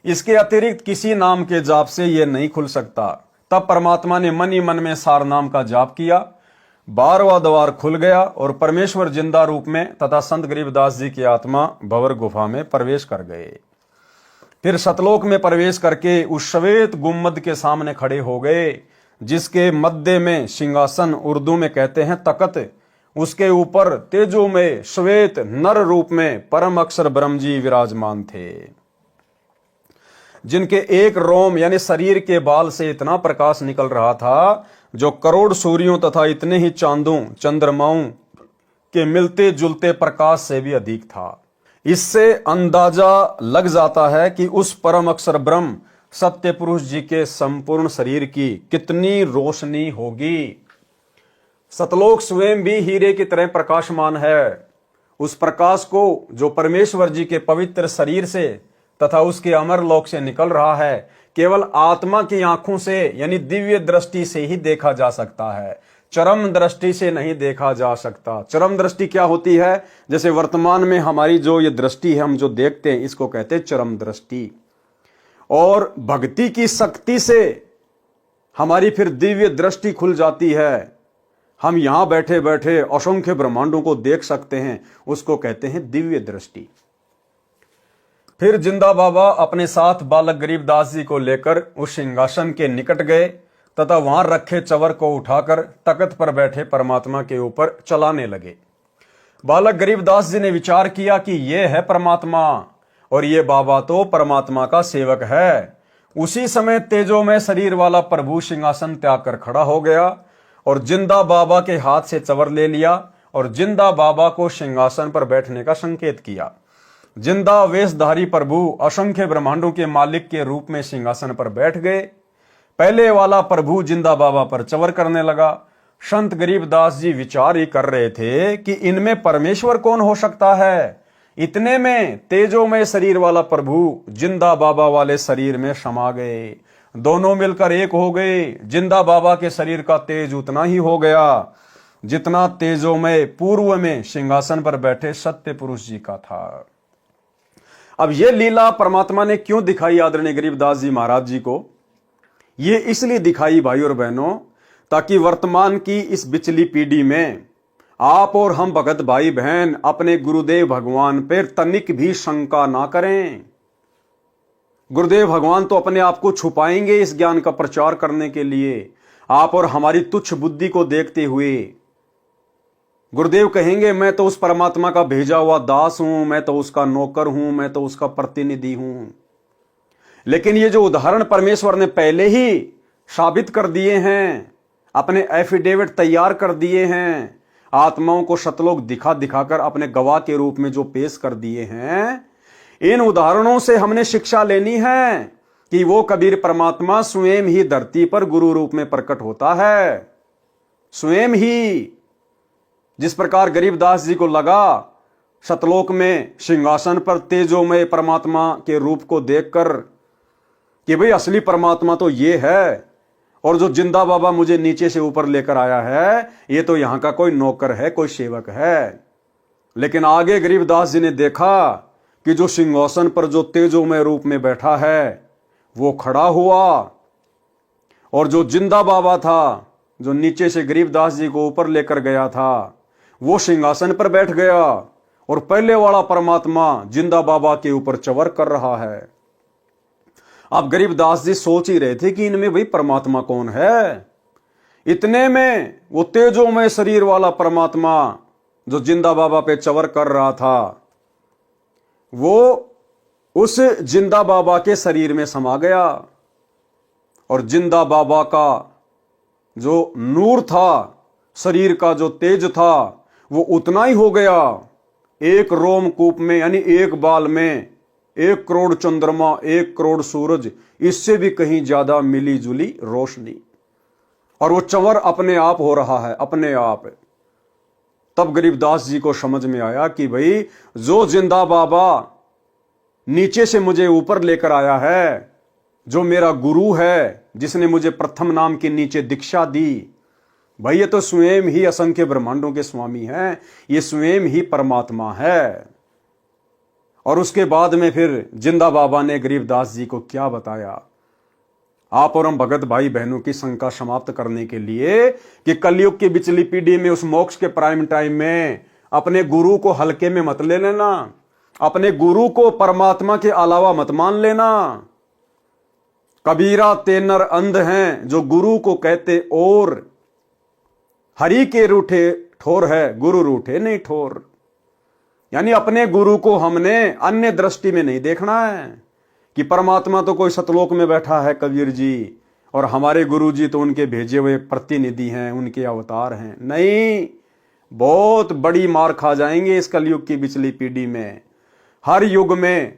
इसके अतिरिक्त किसी नाम के जाप से यह नहीं खुल सकता। तब परमात्मा ने मन ही मन में सार नाम का जाप किया, 12वां द्वार खुल गया और परमेश्वर जिंदा रूप में तथा संत गरीबदास जी की आत्मा भंवर गुफा में प्रवेश कर गए। फिर सतलोक में प्रवेश करके उस श्वेत गुम्मद के सामने खड़े हो गए, जिसके मध्य में सिंहासन, उर्दू में कहते हैं तकत, उसके ऊपर तेजो में श्वेत नर रूप में परम अक्षर ब्रह्म जी विराजमान थे, जिनके एक रोम यानी शरीर के बाल से इतना प्रकाश निकल रहा था जो करोड़ सूर्यों तथा इतने ही चांदों चंद्रमाओं के मिलते जुलते प्रकाश से भी अधिक था। इससे अंदाजा लग जाता है कि उस परम अक्षर ब्रह्म सत्य पुरुष जी के संपूर्ण शरीर की कितनी रोशनी होगी। सतलोक स्वयं भी हीरे की तरह प्रकाशमान है। उस प्रकाश को जो परमेश्वर जी के पवित्र शरीर से तथा उसके अमर लोक से निकल रहा है, केवल आत्मा की आंखों से यानी दिव्य दृष्टि से ही देखा जा सकता है, चरम दृष्टि से नहीं देखा जा सकता। चरम दृष्टि क्या होती है? जैसे वर्तमान में हमारी जो ये दृष्टि है, हम जो देखते हैं, इसको कहते हैं चरम दृष्टि। और भक्ति की शक्ति से हमारी फिर दिव्य दृष्टि खुल जाती है। हम यहां बैठे बैठे असंख्य ब्रह्मांडों को देख सकते हैं, उसको कहते हैं दिव्य दृष्टि। फिर जिंदा बाबा अपने साथ बालक गरीबदास जी को लेकर उस सिंहासन के निकट गए तथा वहां रखे चवर को उठाकर तख्त पर बैठे परमात्मा के ऊपर चलाने लगे। बालक गरीबदास जी ने विचार किया कि यह है परमात्मा और ये बाबा तो परमात्मा का सेवक है। उसी समय तेजो में शरीर वाला प्रभु सिंहासन त्याग कर खड़ा हो गया और जिंदा बाबा के हाथ से चवर ले लिया और जिंदा बाबा को सिंहासन पर बैठने का संकेत किया। जिंदा वेशधारी प्रभु असंख्य ब्रह्मांडों के मालिक के रूप में सिंहासन पर बैठ गए। पहले वाला प्रभु जिंदा बाबा पर चवर करने लगा। संत गरीबदास जी विचार ही कर रहे थे कि इनमें परमेश्वर कौन हो सकता है। इतने में तेजो में शरीर वाला प्रभु जिंदा बाबा वाले शरीर में समा गए। दोनों मिलकर एक हो गए। जिंदा बाबा के शरीर का तेज उतना ही हो गया जितना तेजो में पूर्व में सिंहासन पर बैठे सत्य पुरुष जी का था। अब यह लीला परमात्मा ने क्यों दिखाई आदरणीय गरीबदास जी महाराज जी को? ये इसलिए दिखाई भाई और बहनों, ताकि वर्तमान की इस बिचली पीढ़ी में आप और हम भगत भाई बहन अपने गुरुदेव भगवान पर तनिक भी शंका ना करें। गुरुदेव भगवान तो अपने आप को छुपाएंगे इस ज्ञान का प्रचार करने के लिए। आप और हमारी तुच्छ बुद्धि को देखते हुए गुरुदेव कहेंगे, मैं तो उस परमात्मा का भेजा हुआ दास हूं, मैं तो उसका नौकर हूं, मैं तो उसका प्रतिनिधि हूं। लेकिन ये जो उदाहरण परमेश्वर ने पहले ही साबित कर दिए हैं, अपने एफिडेविट तैयार कर दिए हैं, आत्माओं को सतलोक दिखा दिखाकर अपने गवाह के रूप में जो पेश कर दिए हैं, इन उदाहरणों से हमने शिक्षा लेनी है कि वो कबीर परमात्मा स्वयं ही धरती पर गुरु रूप में प्रकट होता है। स्वयं ही जिस प्रकार गरीबदास जी को लगा सतलोक में सिंहासन पर तेजोमय परमात्मा के रूप को देखकर कि भाई असली परमात्मा तो ये है और जो जिंदा बाबा मुझे नीचे से ऊपर लेकर आया है ये तो यहां का कोई नौकर है, कोई सेवक है। लेकिन आगे गरीबदास जी ने देखा कि जो सिंहासन पर जो तेजोमय रूप में बैठा है वो खड़ा हुआ और जो जिंदा बाबा था, जो नीचे से गरीबदास जी को ऊपर लेकर गया था, वो सिंहासन पर बैठ गया और पहले वाला परमात्मा जिंदा बाबा के ऊपर चवर कर रहा है। अब गरीबदास जी सोच ही रहे थे कि इनमें भाई परमात्मा कौन है। इतने में वो तेजोमय शरीर वाला परमात्मा जो जिंदा बाबा पे चवर कर रहा था, वो उस जिंदा बाबा के शरीर में समा गया और जिंदा बाबा का जो नूर था, शरीर का जो तेज था, वो उतना ही हो गया। एक रोमकूप में यानी एक बाल में 1 करोड़ चंद्रमा, 1 करोड़ सूरज, इससे भी कहीं ज्यादा मिली जुली रोशनी, और वो चंवर अपने आप हो रहा है, अपने आप। तब गरीबदास जी को समझ में आया कि भाई जो जिंदा बाबा नीचे से मुझे ऊपर लेकर आया है, जो मेरा गुरु है, जिसने मुझे प्रथम नाम के नीचे दीक्षा दी, भाई ये तो स्वयं ही असंख्य ब्रह्मांडों के स्वामी हैं, ये स्वयं ही परमात्मा है। और उसके बाद में फिर जिंदा बाबा ने गरीबदास जी को क्या बताया। आप और हम भगत भाई बहनों की शंका समाप्त करने के लिए कि कलयुग की बिचली पीढ़ी में उस मोक्ष के प्राइम टाइम में अपने गुरु को हल्के में मत ले लेना, अपने गुरु को परमात्मा के अलावा मत मान लेना। कबीरा ते नर अंध हैं जो गुरु को कहते और, हरि के रूठे ठोर है गुरु रूठे नहीं ठोर। यानी अपने गुरु को हमने अन्य दृष्टि में नहीं देखना है कि परमात्मा तो कोई सतलोक में बैठा है कबीर जी, और हमारे गुरु जी तो उनके भेजे हुए प्रतिनिधि हैं, उनके अवतार हैं। नहीं, बहुत बड़ी मार खा जाएंगे इस कलयुग की बिचली पीढ़ी में। हर युग में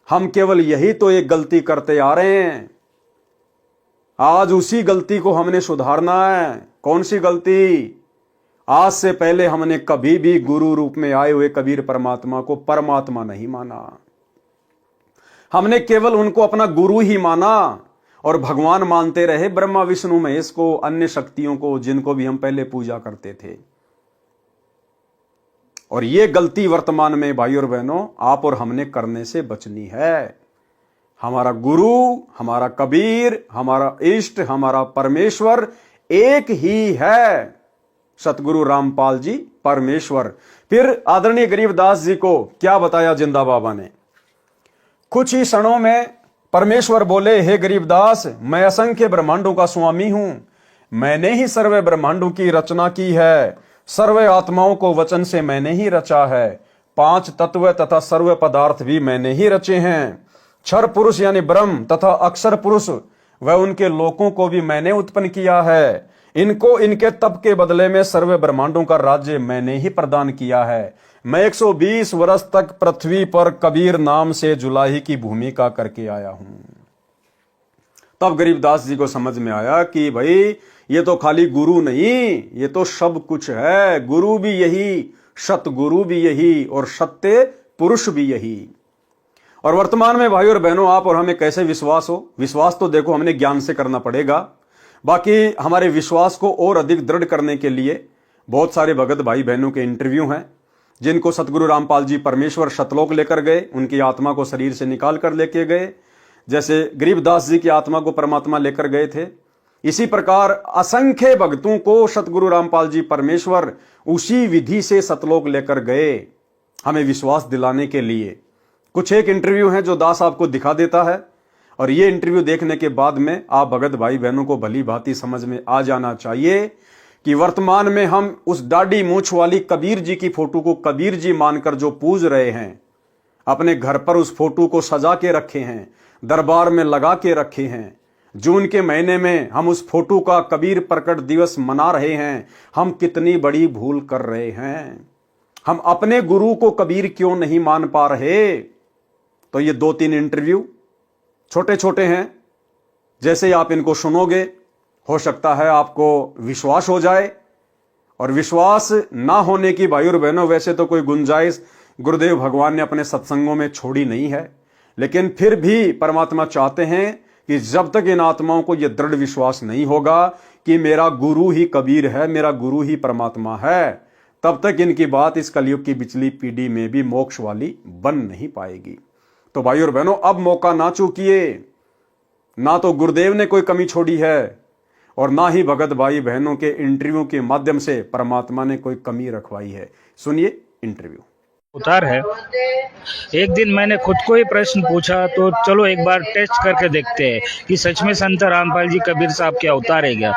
हम केवल यही तो एक गलती करते आ रहे हैं, आज उसी गलती को हमने सुधारना है। कौन सी गलती? आज से पहले हमने कभी भी गुरु रूप में आए हुए कबीर परमात्मा को परमात्मा नहीं माना, हमने केवल उनको अपना गुरु ही माना और भगवान मानते रहे, ब्रह्मा विष्णु महेश को, अन्य शक्तियों को, जिनको भी हम पहले पूजा करते थे। और ये गलती वर्तमान में भाई और बहनों आप और हमने करने से बचनी है। हमारा गुरु, हमारा कबीर, हमारा इष्ट, हमारा परमेश्वर एक ही है, सतगुरु रामपाल जी परमेश्वर। फिर आदरणीय गरीबदास जी को क्या बताया जिंदा बाबा ने। कुछ ही क्षणों में परमेश्वर बोले, हे गरीबदास, मैं असंख्य ब्रह्मांडों का स्वामी हूं, मैंने ही सर्व ब्रह्मांडों की रचना की है, सर्व आत्माओं को वचन से मैंने ही रचा है, 5 तत्व तथा सर्व पदार्थ भी मैंने ही रचे हैं, क्षर पुरुष यानी ब्रह्म तथा अक्षर पुरुष व उनके लोकों को भी मैंने उत्पन्न किया है, इनको इनके तप के बदले में सर्व ब्रह्मांडों का राज्य मैंने ही प्रदान किया है। मैं 120 वर्ष तक पृथ्वी पर कबीर नाम से जुलाही की भूमिका करके आया हूं। तब गरीबदास जी को समझ में आया कि भाई ये तो खाली गुरु नहीं, ये तो सब कुछ है। गुरु भी यही, सतगुरु भी यही और सत्य पुरुष भी यही। और वर्तमान में भाई और बहनों आप और हमें कैसे विश्वास हो? विश्वास तो देखो हमने ज्ञान से करना पड़ेगा। बाकी हमारे विश्वास को और अधिक दृढ़ करने के लिए बहुत सारे भगत भाई बहनों के इंटरव्यू हैं, जिनको सतगुरु रामपाल जी परमेश्वर सतलोक लेकर गए, उनकी आत्मा को शरीर से निकाल कर लेके गए। जैसे गरीबदास जी की आत्मा को परमात्मा लेकर गए थे, इसी प्रकार असंख्य भक्तों को सतगुरु रामपाल जी परमेश्वर उसी विधि से सतलोक लेकर गए, हमें विश्वास दिलाने के लिए। कुछ एक इंटरव्यू हैं जो दास आपको दिखा देता है, और ये इंटरव्यू देखने के बाद में आप भगत भाई बहनों को भली भांति समझ में आ जाना चाहिए कि वर्तमान में हम उस दाढ़ी मूंछ वाली कबीर जी की फोटो को कबीर जी मानकर जो पूज रहे हैं, अपने घर पर उस फोटो को सजा के रखे हैं, दरबार में लगा के रखे हैं, जून के महीने में हम उस फोटो का कबीर प्रकट दिवस मना रहे हैं, हम कितनी बड़ी भूल कर रहे हैं। हम अपने गुरु को कबीर क्यों नहीं मान पा रहे? तो ये 2-3 इंटरव्यू छोटे छोटे हैं, जैसे ही आप इनको सुनोगे हो सकता है आपको विश्वास हो जाए। और विश्वास ना होने की भाई और बहनों वैसे तो कोई गुंजाइश गुरुदेव भगवान ने अपने सत्संगों में छोड़ी नहीं है, लेकिन फिर भी परमात्मा चाहते हैं कि जब तक इन आत्माओं को यह दृढ़ विश्वास नहीं होगा कि मेरा गुरु ही कबीर है, मेरा गुरु ही परमात्मा है, तब तक इनकी बात इस कलयुग की पिछली पीढ़ी में भी मोक्ष वाली बन नहीं पाएगी। तो भाई और बहनों अब मौका ना चूकिए, ना तो गुरुदेव ने कोई कमी छोड़ी है और ना ही भगत भाई बहनों के इंटरव्यू के माध्यम से परमात्मा ने कोई कमी रखवाई है। सुनिए इंटरव्यू। उतार है। एक दिन मैंने खुद को ही प्रश्न पूछा, तो चलो एक बार टेस्ट करके देखते हैं कि सच में संत रामपाल जी कबीर साहब क्या उतारे क्या।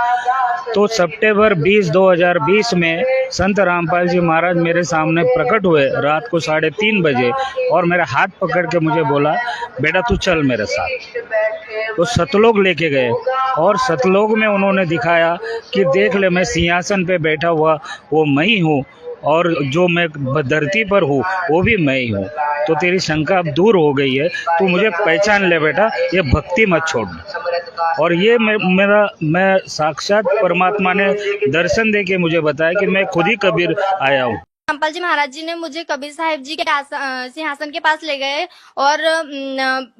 तो सितंबर 20, 2020 में संत रामपाल जी महाराज मेरे सामने प्रकट हुए रात को 3:30 बजे और मेरा हाथ पकड़ के मुझे बोला, बेटा तू चल मेरे साथ। तो सतलोक लेके गए और सतलोक में उन्होंने दिखाया कि देख ले, मैं सिंहासन पे बैठा हुआ वो मैं ही हूँ और जो मैं धरती पर हूँ वो भी मैं ही हूँ। तो तेरी शंका अब दूर हो गई है, तू मुझे पहचान ले बेटा, ये भक्ति मत छोड़। और ये मैं साक्षात परमात्मा ने दर्शन दे के मुझे बताया कि मैं खुद ही कबीर आया हूँ। रामपाल जी महाराज जी ने मुझे कबीर साहिब जी के सिंहासन के पास ले गए और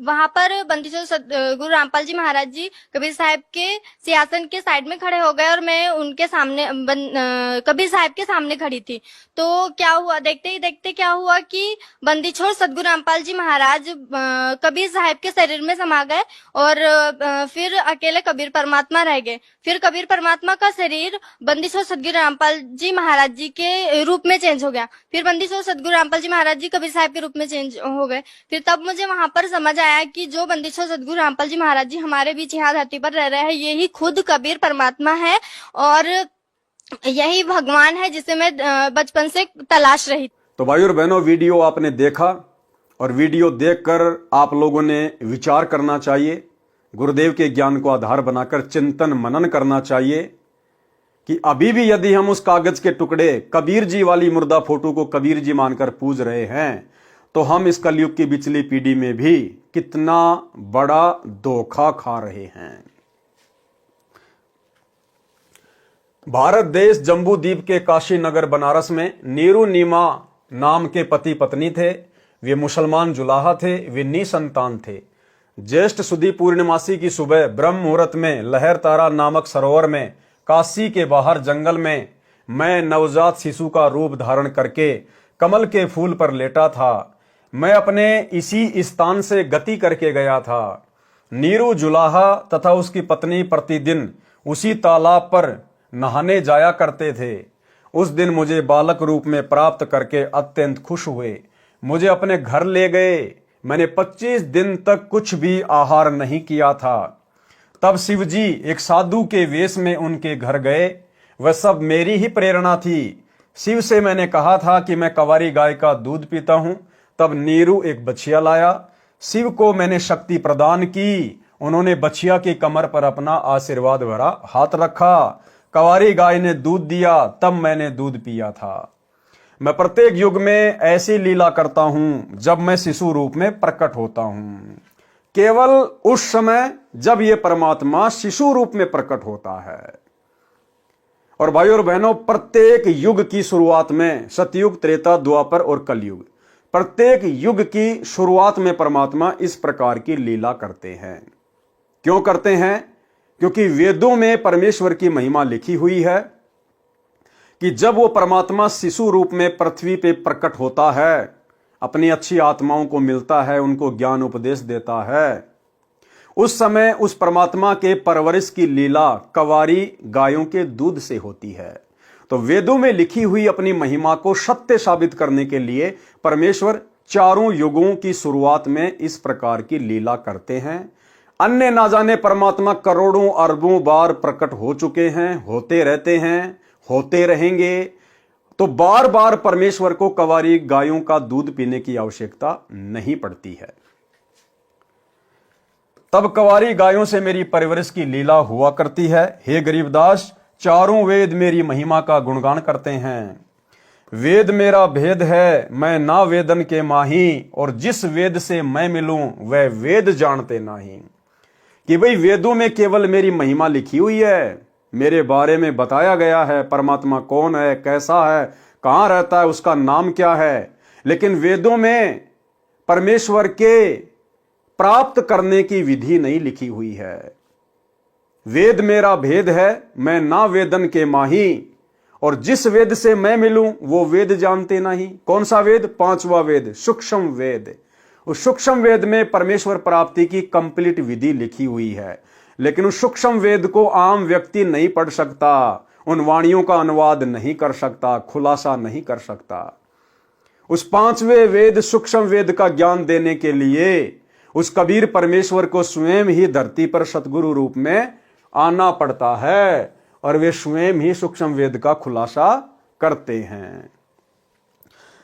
वहां पर बंदीछोड़ गुरु रामपाल जी महाराज जी कबीर साहिब के सिंहासन के साइड में खड़े हो गए और मैं उनके सामने कबीर साहिब के सामने खड़ी थी। तो क्या हुआ, देखते ही देखते क्या हुआ कि बंदीछोड़ सतगुरु रामपाल जी महाराज कबीर साहिब के शरीर में समा गए और फिर अकेले कबीर परमात्मा रह गए। फिर कबीर परमात्मा का शरीर बंदीछोड़ सतगुरु रामपाल जी महाराज जी के रूप में चेंज हो गया। फिर बंदीछोड़ सतगुरु रामपाल जी महाराज जी कबीर साहिब के रूप में चेंज हो गए। फिर तब मुझे वहां पर समझ आया कि जो बंदीछोड़ सतगुरु रामपाल जी महाराज जी हमारे बीच यहाँ धरती पर रह रहे हैं, यही खुद कबीर परमात्मा है और यही भगवान है जिसे मैं बचपन से तलाश रही। तो भाई और बहनों, वीडियो आपने देखा और वीडियो देखकर आप लोगों ने विचार करना चाहिए, गुरुदेव के ज्ञान को आधार बनाकर चिंतन मनन करना चाहिए कि अभी भी यदि हम उस कागज के टुकड़े कबीर जी वाली मुर्दा फोटो को कबीर जी मानकर पूज रहे हैं तो हम इस कलयुग की बिचली पीढ़ी में भी कितना बड़ा धोखा खा रहे हैं। भारत देश जम्बू द्वीप के काशी नगर बनारस में नीरू नीमा नाम के पति पत्नी थे। वे मुसलमान जुलाहा थे, वे निसंतान थे। ज्येष्ठ सुदी पूर्णिमासी की सुबह ब्रह्म मुहूर्त में लहर तारा नामक सरोवर में काशी के बाहर जंगल में मैं नवजात शिशु का रूप धारण करके कमल के फूल पर लेटा था। मैं अपने इसी स्थान से गति करके गया था। नीरू जुलाहा तथा उसकी पत्नी प्रतिदिन उसी तालाब पर नहाने जाया करते थे। उस दिन मुझे बालक रूप में प्राप्त करके अत्यंत खुश हुए। मुझे अपने घर ले गए। मैंने 25 दिन तक कुछ भी आहार नहीं किया था। तब शिवजी एक साधु के वेश में उनके घर गए। वह सब मेरी ही प्रेरणा थी। शिव से मैंने कहा था कि मैं कंवारी गाय का दूध पीता हूं। तब नीरू एक बछिया लाया। शिव को मैंने शक्ति प्रदान की। उन्होंने बछिया की कमर पर अपना आशीर्वाद भरा हाथ रखा। कंवारी गाय ने दूध दिया, तब मैंने दूध पिया था। मैं प्रत्येक युग में ऐसी लीला करता हूं जब मैं शिशु रूप में प्रकट होता हूं, केवल उस समय जब यह परमात्मा शिशु रूप में प्रकट होता है। और भाई और बहनों, प्रत्येक युग की शुरुआत में सतयुग, त्रेता, द्वापर और कलयुग, प्रत्येक युग की शुरुआत में परमात्मा इस प्रकार की लीला करते हैं। क्यों करते हैं? क्योंकि वेदों में परमेश्वर की महिमा लिखी हुई है कि जब वो परमात्मा शिशु रूप में पृथ्वी पे प्रकट होता है, अपनी अच्छी आत्माओं को मिलता है, उनको ज्ञान उपदेश देता है, उस समय उस परमात्मा के परवरिश की लीला कंवारी गायों के दूध से होती है। तो वेदों में लिखी हुई अपनी महिमा को सत्य साबित करने के लिए परमेश्वर चारों युगों की शुरुआत में इस प्रकार की लीला करते हैं। अन्य ना जाने परमात्मा करोड़ों अरबों बार प्रकट हो चुके हैं, होते रहते हैं, होते रहेंगे। तो बार बार परमेश्वर को कंवारी गायों का दूध पीने की आवश्यकता नहीं पड़ती है। तब कंवारी गायों से मेरी परवरिश की लीला हुआ करती है। हे गरीबदास, चारों वेद मेरी महिमा का गुणगान करते हैं। वेद मेरा भेद है, मैं ना वेदन के माही, और जिस वेद से मैं मिलूं वह वेद जानते नहीं। कि भाई वेदों में केवल मेरी महिमा लिखी हुई है, मेरे बारे में बताया गया है, परमात्मा कौन है, कैसा है, कहां रहता है, उसका नाम क्या है, लेकिन वेदों में परमेश्वर के प्राप्त करने की विधि नहीं लिखी हुई है। वेद मेरा भेद है, मैं ना वेदन के माही, और जिस वेद से मैं मिलूं वो वेद जानते नहीं। कौन सा वेद? 5वां वेद, सूक्ष्म वेद। उस सूक्ष्म वेद में परमेश्वर प्राप्ति की कंप्लीट विधि लिखी हुई है, लेकिन उस सूक्ष्म वेद को आम व्यक्ति नहीं पढ़ सकता, उन वाणियों का अनुवाद नहीं कर सकता, खुलासा नहीं कर सकता। उस पांचवें वेद सूक्ष्म वेद का ज्ञान देने के लिए उस कबीर परमेश्वर को स्वयं ही धरती पर सतगुरु रूप में आना पड़ता है और वे स्वयं ही सूक्ष्म वेद का खुलासा करते हैं।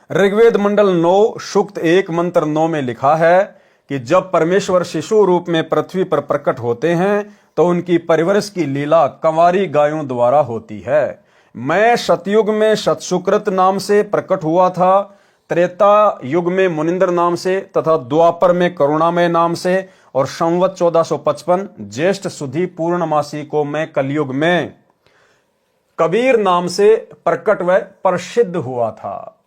ऋग्वेद मंडल 9 सूक्त 1 मंत्र 9 में लिखा है कि जब परमेश्वर शिशु रूप में पृथ्वी पर प्रकट होते हैं तो उनकी परवरिश की लीला कंवारी गायों द्वारा होती है। मैं सतयुग में सतसुकृत नाम से प्रकट हुआ था, त्रेता युग में मुनिंद्र नाम से तथा द्वापर में करुणामय नाम से, और संवत 1455 ज्येष्ठ सुधी पूर्णमासी को मैं कलयुग में कबीर नाम से प्रकट व प्रसिद्ध हुआ था।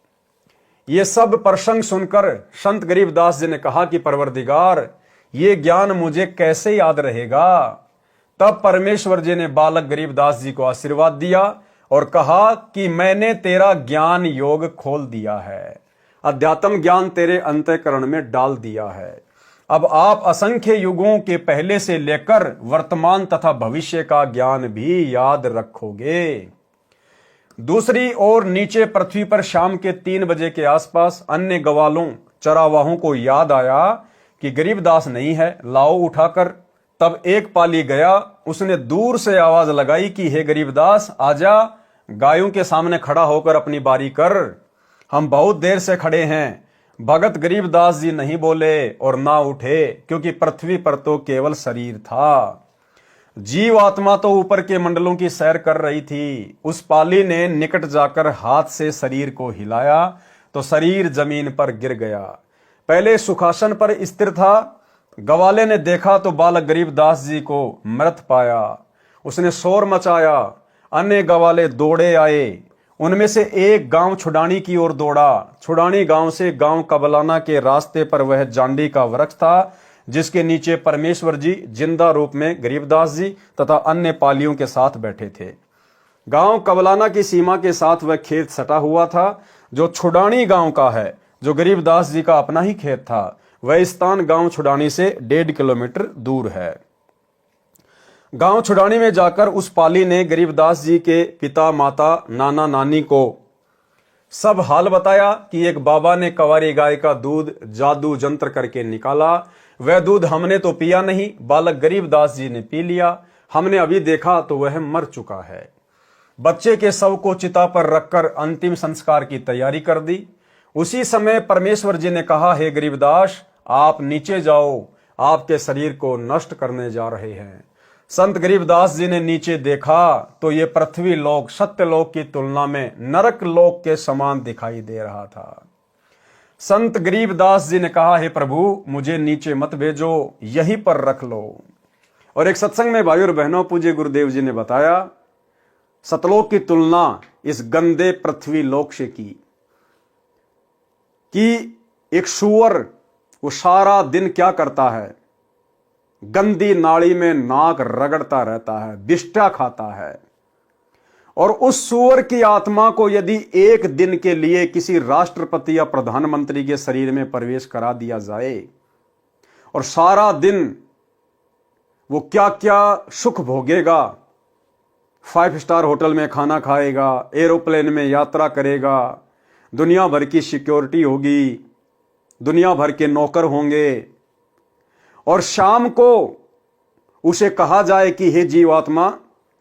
ये सब प्रसंग सुनकर संत गरीबदास जी ने कहा कि परवरदिगार, ये ज्ञान मुझे कैसे याद रहेगा। तब परमेश्वर जी ने बालक गरीबदास जी को आशीर्वाद दिया और कहा कि मैंने तेरा ज्ञान योग खोल दिया है, अध्यात्म ज्ञान तेरे अंतःकरण में डाल दिया है। अब आप असंख्य युगों के पहले से लेकर वर्तमान तथा भविष्य का ज्ञान भी याद रखोगे। दूसरी ओर नीचे पृथ्वी पर शाम के 3 बजे के आसपास अन्य गवालों चरावाहों को याद आया कि गरीबदास नहीं है, लाओ उठाकर। तब एक पाली गया, उसने दूर से आवाज लगाई कि हे गरीबदास आजा, गायों के सामने खड़ा होकर अपनी बारी कर, हम बहुत देर से खड़े हैं। भगत गरीबदास जी नहीं बोले और ना उठे, क्योंकि पृथ्वी पर तो केवल शरीर था, जीव आत्मा तो ऊपर के मंडलों की सैर कर रही थी। उस पाली ने निकट जाकर हाथ से शरीर को हिलाया तो शरीर जमीन पर गिर गया। पहले सुखासन पर स्थिर था। गवाले ने देखा तो बालक गरीबदास जी को मृत पाया। उसने शोर मचाया, अन्य गवाले दौड़े आए। उनमें से एक गांव छुडानी की ओर दौड़ा। छुडानी गांव से गांव कबलाना के रास्ते पर वह जांडी का वृक्ष था, जिसके नीचे परमेश्वर जी जिंदा रूप में गरीबदास जी तथा अन्य पालियों के साथ बैठे थे। गांव कबलाना की सीमा के साथ वह खेत सटा हुआ था जो छुडानी गांव का है, जो गरीबदास जी का अपना ही खेत था। वह स्थान गांव छुडानी से 1.5 किलोमीटर दूर है। गांव छुडानी में जाकर उस पाली ने गरीबदास जी के पिता, माता, नाना, नानी को सब हाल बताया कि एक बाबा ने कंवारी गाय का दूध जादू जंत्र करके निकाला। वह दूध हमने तो पिया नहीं, बालक गरीबदास जी ने पी लिया। हमने अभी देखा तो वह मर चुका है। बच्चे के शव को चिता पर रखकर अंतिम संस्कार की तैयारी कर दी। उसी समय परमेश्वर जी ने कहा, हे गरीबदास आप नीचे जाओ, आपके शरीर को नष्ट करने जा रहे हैं। संत गरीबदास जी ने नीचे देखा तो ये पृथ्वी लोक सत्य लोक की तुलना में नरक लोक के समान दिखाई दे रहा था। संत गरीबदास जी ने कहा, हे प्रभु मुझे नीचे मत भेजो, यहीं पर रख लो। और एक सत्संग में भाइयों और बहनों पूज्य गुरुदेव जी ने बताया, सतलोक की तुलना इस गंदे पृथ्वी लोक से की कि एक सूअर वो सारा दिन क्या करता है, गंदी नाली में नाक रगड़ता रहता है, बिष्टा खाता है। और उस सूअर की आत्मा को यदि एक दिन के लिए किसी राष्ट्रपति या प्रधानमंत्री के शरीर में प्रवेश करा दिया जाए और सारा दिन वो क्या क्या सुख भोगेगा, 5 स्टार होटल में खाना खाएगा, एरोप्लेन में यात्रा करेगा, दुनिया भर की सिक्योरिटी होगी, दुनिया भर के नौकर होंगे, और शाम को उसे कहा जाए कि हे जीवात्मा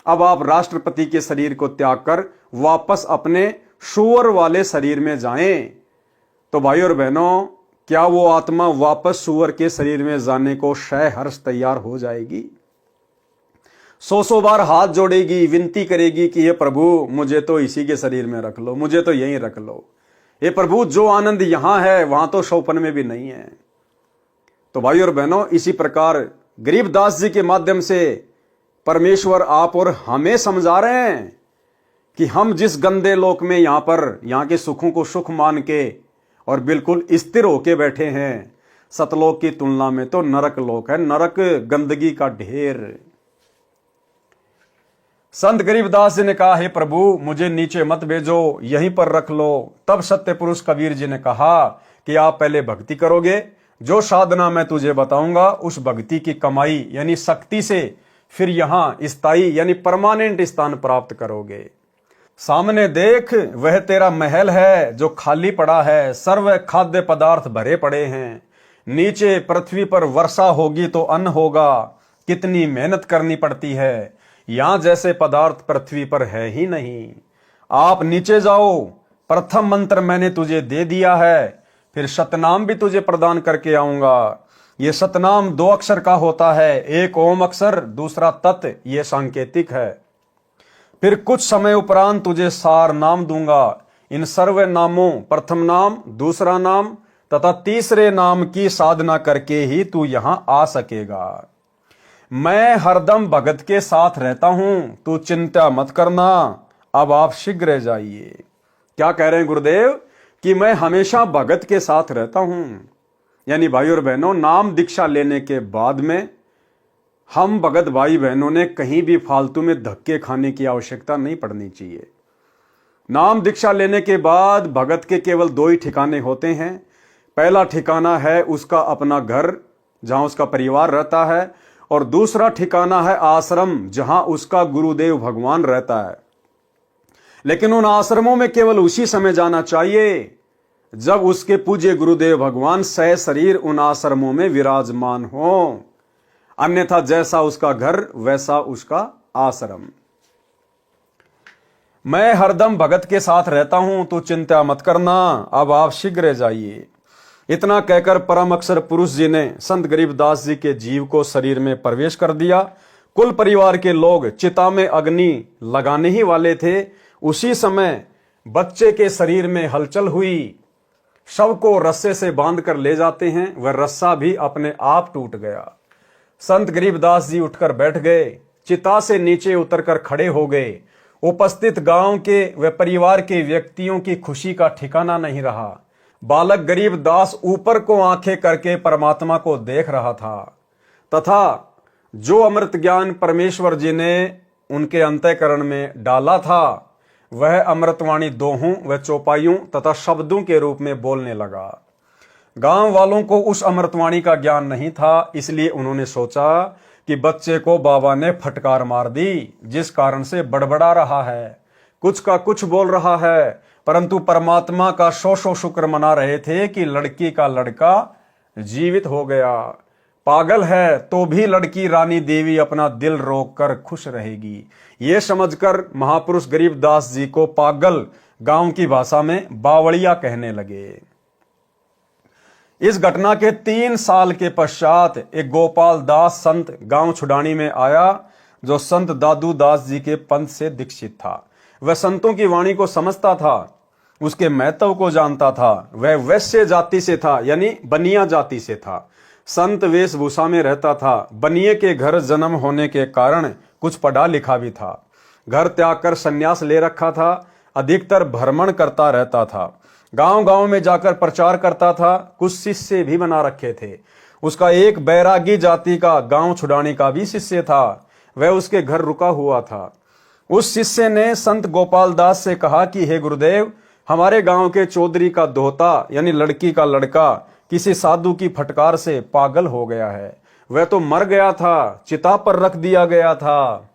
अब आप राष्ट्रपति के शरीर को त्याग कर वापस अपने सूअर वाले शरीर में जाएं, तो भाई और बहनों क्या वो आत्मा वापस सूअर के शरीर में जाने को सहर्ष तैयार हो जाएगी? 100 बार हाथ जोड़ेगी, विनती करेगी कि हे प्रभु मुझे तो इसी के शरीर में रख लो, मुझे तो यहीं रख लो। हे प्रभु जो आनंद यहां है वहां तो सौपन में भी नहीं है। तो भाई और बहनों इसी प्रकार गरीबदास जी के माध्यम से परमेश्वर आप और हमें समझा रहे हैं कि हम जिस गंदे लोक में यहाँ के सुखों को सुख मान के और बिल्कुल स्थिर होके बैठे हैं, सतलोक की तुलना में तो नरक लोक है, नरक गंदगी का ढेर। संत गरीबदास जी ने कहा, हे प्रभु मुझे नीचे मत भेजो, यहीं पर रख लो। तब सत्य पुरुष कबीर जी ने कहा कि आप पहले भक्ति करोगे, जो साधना मैं तुझे बताऊंगा उस भक्ति की कमाई यानी शक्ति से फिर यहां स्थायी यानी परमानेंट स्थान प्राप्त करोगे। सामने देख, वह तेरा महल है जो खाली पड़ा है, सर्व खाद्य पदार्थ भरे पड़े हैं। नीचे पृथ्वी पर वर्षा होगी तो अन्न होगा, कितनी मेहनत करनी पड़ती है, यहां जैसे पदार्थ पृथ्वी पर है ही नहीं। आप नीचे जाओ, प्रथम मंत्र मैंने तुझे दे दिया है, फिर सतनाम भी तुझे प्रदान करके आऊंगा। ये सतनाम 2 अक्षर का होता है, एक ओम अक्षर, दूसरा तत्, ये सांकेतिक है। फिर कुछ समय उपरांत तुझे सार नाम दूंगा। इन सर्व नामों, प्रथम नाम, दूसरा नाम तथा तीसरे नाम की साधना करके ही तू यहां आ सकेगा। मैं हरदम भगत के साथ रहता हूं, तू चिंता मत करना। अब आप शीघ्र जाइए। क्या कह रहे हैं गुरुदेव कि मैं हमेशा भगत के साथ रहता हूं। यानी भाई और बहनों, नाम दीक्षा लेने के बाद में हम भगत भाई बहनों ने कहीं भी फालतू में धक्के खाने की आवश्यकता नहीं पड़नी चाहिए। नाम दीक्षा लेने के बाद भगत के केवल 2 ही ठिकाने होते हैं। पहला ठिकाना है उसका अपना घर जहां उसका परिवार रहता है, और दूसरा ठिकाना है आश्रम जहां उसका गुरुदेव भगवान रहता है। लेकिन उन आश्रमों में केवल उसी समय जाना चाहिए जब उसके पूज्य गुरुदेव भगवान सह शरीर उन आश्रमों में विराजमान हो। अन्यथा जैसा उसका घर वैसा उसका आश्रम। मैं हरदम भगत के साथ रहता हूं, तो चिंता मत करना। अब आप शीघ्र जाइए। इतना कहकर परम अक्षर पुरुष जी ने संत गरीबदास जी के जीव को शरीर में प्रवेश कर दिया। कुल परिवार के लोग चिता में अग्नि लगाने ही वाले थे। उसी समय बच्चे के शरीर में हलचल हुई। शव को रस्से से बांध कर ले जाते हैं, वह रस्सा भी अपने आप टूट गया। संत गरीबदास जी उठकर बैठ गए, चिता से नीचे उतरकर खड़े हो गए। उपस्थित गांव के व परिवार के व्यक्तियों की खुशी का ठिकाना नहीं रहा। बालक गरीबदास ऊपर को आंखें करके परमात्मा को देख रहा था तथा जो अमृत ज्ञान परमेश्वर जी ने उनके अंतःकरण में डाला था वह अमृतवाणी दोहों व चौपाइयों तथा शब्दों के रूप में बोलने लगा। गांव वालों को उस अमृतवाणी का ज्ञान नहीं था, इसलिए उन्होंने सोचा कि बच्चे को बाबा ने फटकार मार दी, जिस कारण से बड़बड़ा रहा है, कुछ का कुछ बोल रहा है। परंतु परमात्मा का सौ शुक्र मना रहे थे कि लड़की का लड़का जीवित हो गया। पागल है तो भी लड़की रानी देवी अपना दिल रोककर खुश रहेगी। ये समझकर महापुरुष गरीबदास जी को पागल गांव की भाषा में बावड़िया कहने लगे। इस घटना के 3 साल के पश्चात एक गोपाल दास संत गांव छुडानी में आया, जो संत दादू दास जी के पंथ से दीक्षित था। वह संतों की वाणी को समझता था, उसके महत्व को जानता था। वह वैश्य जाति से था, यानी बनिया जाति से था। संत वेशभूषा में रहता था। बनिए के घर जन्म होने के कारण कुछ पढ़ा लिखा भी था। घर त्याग कर संन्यास ले रखा था। अधिकतर भ्रमण करता रहता था। गांव गांव में जाकर प्रचार करता था। कुछ शिष्य भी बना रखे थे। उसका एक बैरागी जाति का गांव छुडानी का भी शिष्य था, वह उसके घर रुका हुआ था। उस शिष्य ने संत गोपाल दास से कहा कि हे गुरुदेव, हमारे गांव के चौधरी का दोहता यानी लड़की का लड़का किसी साधु की फटकार से पागल हो गया है। वह तो मर गया था, चिता पर रख दिया गया था।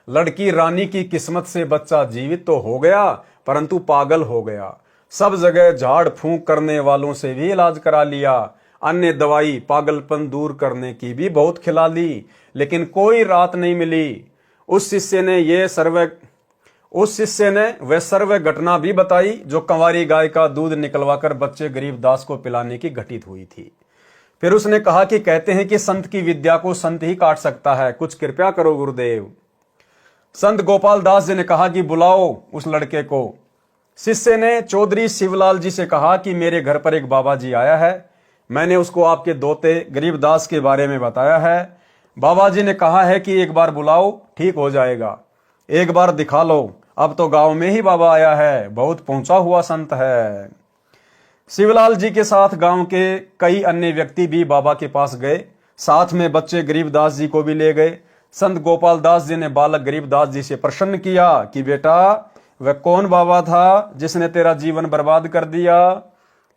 लड़की रानी की किस्मत से बच्चा जीवित तो हो गया, परंतु पागल हो गया। सब जगह झाड़ फूंक करने वालों से भी इलाज करा लिया। अन्य दवाई पागलपन दूर करने की भी बहुत खिला ली, लेकिन कोई राहत नहीं मिली। उस शिष्य ने वह सर्व घटना भी बताई जो कंवारी गाय का दूध निकलवाकर बच्चे गरीबदास को पिलाने की घटित हुई थी। फिर उसने कहा कि कहते हैं कि संत की विद्या को संत ही काट सकता है, कुछ कृपया करो गुरुदेव। संत गोपाल दास जी ने कहा कि बुलाओ उस लड़के को। शिष्य ने चौधरी शिवलाल जी से कहा कि मेरे घर पर एक बाबा जी आया है, मैंने उसको आपके दोते गरीबदास के बारे में बताया है। बाबा जी ने कहा है कि एक बार बुलाओ, ठीक हो जाएगा, एक बार दिखा लो। अब तो गांव में ही बाबा आया है, बहुत पहुंचा हुआ संत है। शिवलाल जी के साथ गांव के कई अन्य व्यक्ति भी बाबा के पास गए। साथ में बच्चे गरीबदास जी को भी ले गए। संत गोपाल दास जी ने बालक गरीबदास जी से प्रश्न किया कि बेटा, वह कौन बाबा था जिसने तेरा जीवन बर्बाद कर दिया?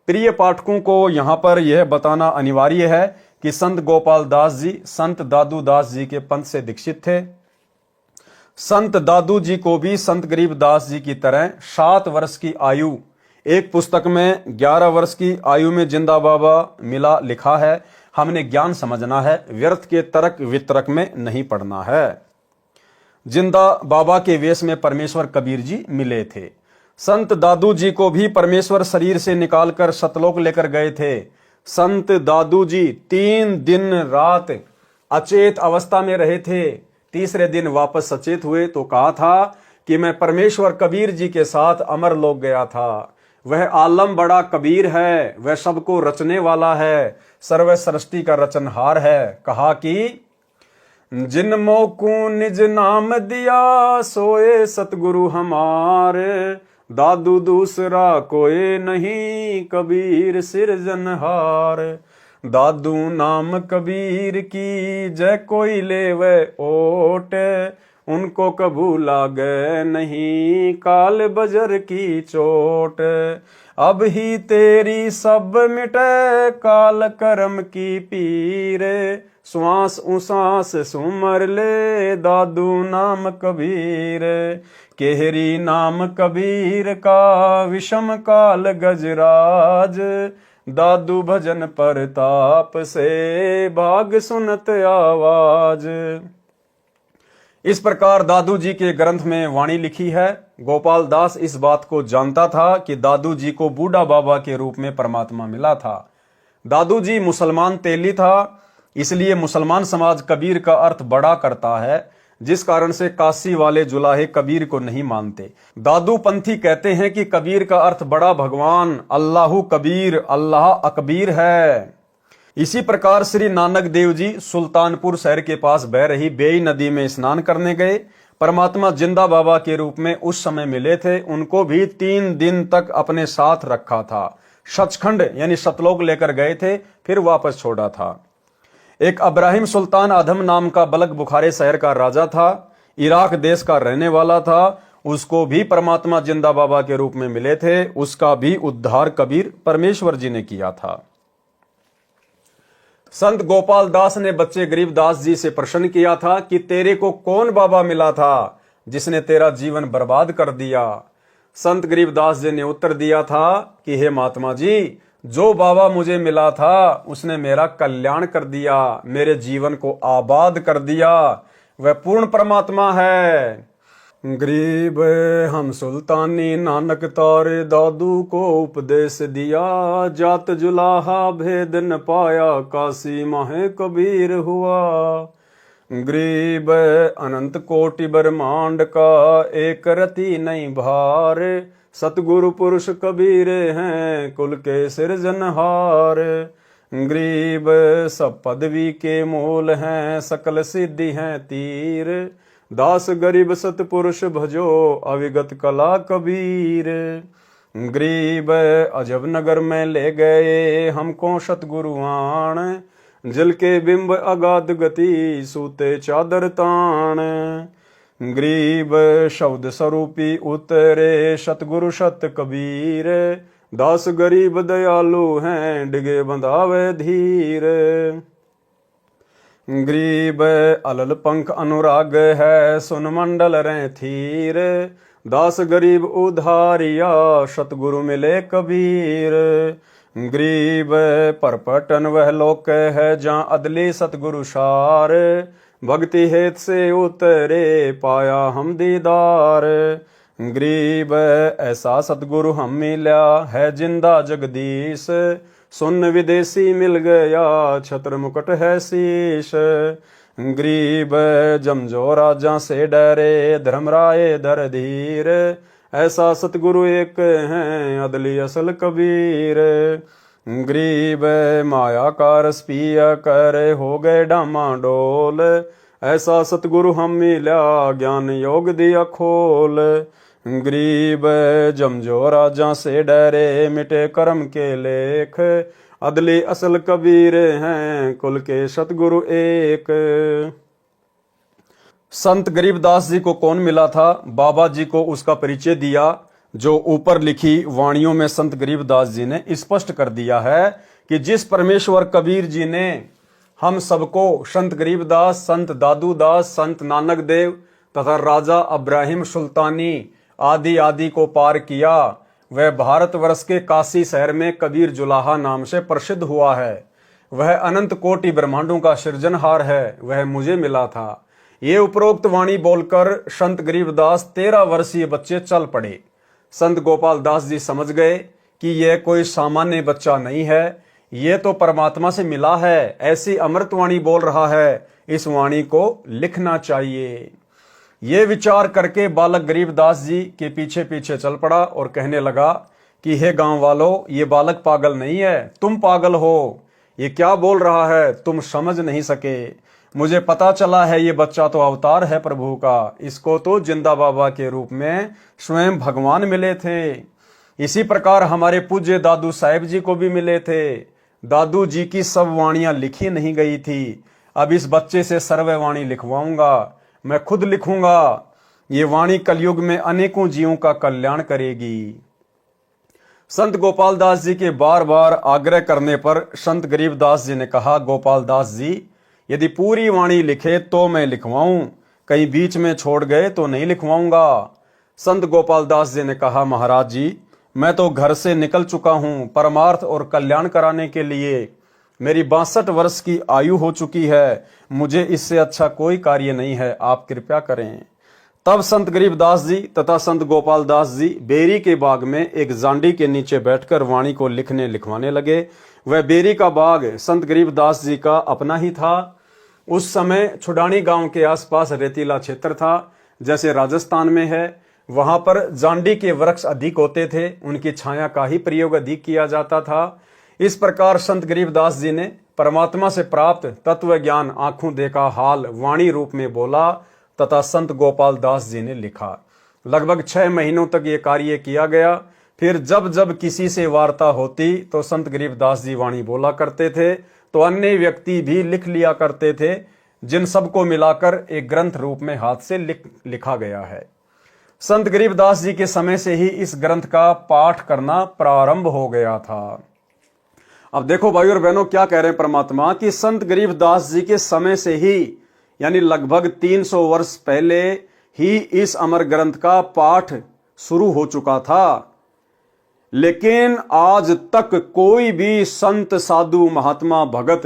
प्रिय पाठकों को यहाँ पर यह बताना अनिवार्य है कि संत गोपाल दास जी संत दादू दास जी के पंथ से दीक्षित थे। संत दादू जी को भी संत गरीबदास जी की तरह 7 वर्ष की आयु, एक पुस्तक में 11 वर्ष की आयु में जिंदा बाबा मिला लिखा है। हमने ज्ञान समझना है, व्यर्थ के तर्क वितर्क में नहीं पड़ना है। जिंदा बाबा के वेश में परमेश्वर कबीर जी मिले थे। संत दादू जी को भी परमेश्वर शरीर से निकालकर सतलोक लेकर गए थे। संत दादू जी 3 दिन रात अचेत अवस्था में रहे थे। तीसरे दिन वापस सचेत हुए तो कहा था कि मैं परमेश्वर कबीर जी के साथ अमर लोक गया था। वह आलम बड़ा कबीर है, वह सबको रचने वाला है, सर्व सृष्टि का रचनहार है। कहा कि जिन मोकू निज नाम दिया सोए सतगुरु हमारे, दादू दूसरा कोई नहीं कबीर सिरजनहार। दादू नाम कबीर की जय कोई ले वह ओट, उनको कबू लागे नहीं काल बजर की चोट। अब ही तेरी सब मिटे काल कर्म की पीर, श्वास उसास सुमर ले दादू नाम कबीर। केहरी नाम कबीर का विषम काल गजराज, दादू भजन परताप से भाग सुनत आवाज। इस प्रकार दादू जी के ग्रंथ में वाणी लिखी है। गोपाल दास इस बात को जानता था कि दादू जी को बूढ़ा बाबा के रूप में परमात्मा मिला था। दादू जी मुसलमान तेली था, इसलिए मुसलमान समाज कबीर का अर्थ बड़ा करता है, जिस कारण से काशी वाले जुलाहे कबीर को नहीं मानते। दादू पंथी कहते हैं कि कबीर का अर्थ बड़ा भगवान, अल्लाहु कबीर, अल्लाह अकबीर है। इसी प्रकार श्री नानक देव जी सुल्तानपुर शहर के पास बह रही बेई नदी में स्नान करने गए। परमात्मा जिंदा बाबा के रूप में उस समय मिले थे। उनको भी 3 दिन तक अपने साथ रखा था। सचखंड यानी सतलोक लेकर गए थे, फिर वापस छोड़ा था। एक अब्राहिम सुल्तान अधम नाम का बलक बुखारे शहर का राजा था, इराक देश का रहने वाला था। उसको भी परमात्मा जिंदा बाबा के रूप में मिले थे। उसका भी उद्धार कबीर परमेश्वर जी ने किया था। संत गोपाल दास ने बच्चे गरीबदास जी से प्रश्न किया था कि तेरे को कौन बाबा मिला था जिसने तेरा जीवन बर्बाद कर दिया। संत गरीबदास जी ने उत्तर दिया था कि हे महात्मा जी, जो बाबा मुझे मिला था उसने मेरा कल्याण कर दिया, मेरे जीवन को आबाद कर दिया। वह पूर्ण परमात्मा है। गरीब हम सुल्तानी नानक तारे दादू को उपदेश दिया, जात जुलाहा भेद न पाया काशी माहे कबीर हुआ। गरीब अनंत कोटि ब्रह्मांड का एक रति नहीं भार, सतगुरु पुरुष कबीर हैं कुल के सिरजनहार। गरीब सब पदवी के मूल हैं सकल सिद्धि हैं तीर, दास गरीब सतपुरुष भजो अविगत कला कबीर। गरीब अजब नगर में ले गए हमको सतगुरुआण, जल के बिंब अगाध गति सूते चादर ताण। गरीब शब्द स्वरूपी उतरे सतगुरु सत कबीर, दास गरीब दयालु हैं डिगे बंधावे धीर। गरीब अलल पंख अनुराग है सुन मंडल रे थीर, दास गरीब उधारिया सतगुरु मिले कबीर। गरीब परपटन वह लोक है जहाँ अदली सतगुरु सार, भक्ति हेत से उतरे पाया हम दीदार। गरीब ऐसा सतगुरु हम मिला है जिंदा जगदीश, सुन विदेशी मिल गया छत्र मुकुट है शीश। गरीब जमजो राजा से डरे धर्मराय दर धीर, ऐसा सतगुरु एक हैं अदली असल कबीर। गरीब माया का रस पिया कर हो गए डामाडोल, ऐसा सतगुरु हम मिला ज्ञान योग दिया खोल। गरीब जमजो राजा से डरे मिटे कर्म के लेख, अदली असल कबीर हैं कुल के सतगुरु एक। संत गरीबदास जी को कौन मिला था? बाबा जी को उसका परिचय दिया। जो ऊपर लिखी वाणियों में संत गरीबदास जी ने स्पष्ट कर दिया है कि जिस परमेश्वर कबीर जी ने हम सबको, संत गरीबदास, संत दादूदास, संत नानक देव तथा राजा अब्राहिम सुल्तानी आदि आदि को पार किया, वह भारतवर्ष के काशी शहर में कबीर जुलाहा नाम से प्रसिद्ध हुआ है। वह अनंत कोटि ब्रह्मांडों का सृजनहार है, वह मुझे मिला था। ये उपरोक्त वाणी बोलकर संत गरीबदास 13 वर्षीय बच्चे चल पड़े। संत गोपाल दास जी समझ गए कि यह कोई सामान्य बच्चा नहीं है, ये तो परमात्मा से मिला है, ऐसी अमृतवाणी बोल रहा है, इस वाणी को लिखना चाहिए। ये विचार करके बालक गरीबदास जी के पीछे पीछे चल पड़ा और कहने लगा कि हे गांव वालों, ये बालक पागल नहीं है, तुम पागल हो। ये क्या बोल रहा है, तुम समझ नहीं सके। मुझे पता चला है ये बच्चा तो अवतार है प्रभु का, इसको तो जिंदा बाबा के रूप में स्वयं भगवान मिले थे। इसी प्रकार हमारे पूज्य दादू साहेब जी को भी मिले थे। दादू जी की सब वाणियां लिखी नहीं गई थी। अब इस बच्चे से सर्व वाणी लिखवाऊंगा, मैं खुद लिखूंगा। ये वाणी कलयुग में अनेकों जीवों का कल्याण करेगी। संत गोपाल दास जी के बार बार आग्रह करने पर संत गरीबदास जी ने कहा, गोपाल दास जी, यदि पूरी वाणी लिखे तो मैं लिखवाऊं, कहीं बीच में छोड़ गए तो नहीं लिखवाऊंगा। संत गोपाल दास जी ने कहा, महाराज जी, मैं तो घर से निकल चुका हूं परमार्थ और कल्याण कराने के लिए। मेरी 62 वर्ष की आयु हो चुकी है, मुझे इससे अच्छा कोई कार्य नहीं है, आप कृपया करें। तब संत गरीबदास जी तथा संत गोपाल दास जी बेरी के बाग में एक जांडी के नीचे बैठकर वाणी को लिखवाने लगे। वह बेरी का बाग संत गरीबदास जी का अपना ही था। उस समय छुडानी गांव के आसपास रेतीला क्षेत्र था, जैसे राजस्थान में है। वहां पर जांडी के वृक्ष अधिक होते थे, उनकी छाया का ही प्रयोग अधिक किया जाता था। इस प्रकार संत गरीबदास जी ने परमात्मा से प्राप्त तत्व ज्ञान आंखों देखा हाल वाणी रूप में बोला तथा संत गोपाल दास जी ने लिखा। लगभग 6 महीनों तक ये कार्य किया गया। फिर जब जब किसी से वार्ता होती तो संत गरीबदास जी वाणी बोला करते थे, तो अन्य व्यक्ति भी लिख लिया करते थे, जिन सबको मिलाकर एक ग्रंथ रूप में हाथ से लिखा गया है। संत गरीबदास जी के समय से ही इस ग्रंथ का पाठ करना प्रारंभ हो गया था। अब देखो भाई और बहनों, क्या कह रहे हैं परमात्मा कि संत गरीबदास जी के समय से ही, यानी लगभग 300 वर्ष पहले ही इस अमर ग्रंथ का पाठ शुरू हो चुका था। लेकिन आज तक कोई भी संत, साधु, महात्मा, भगत,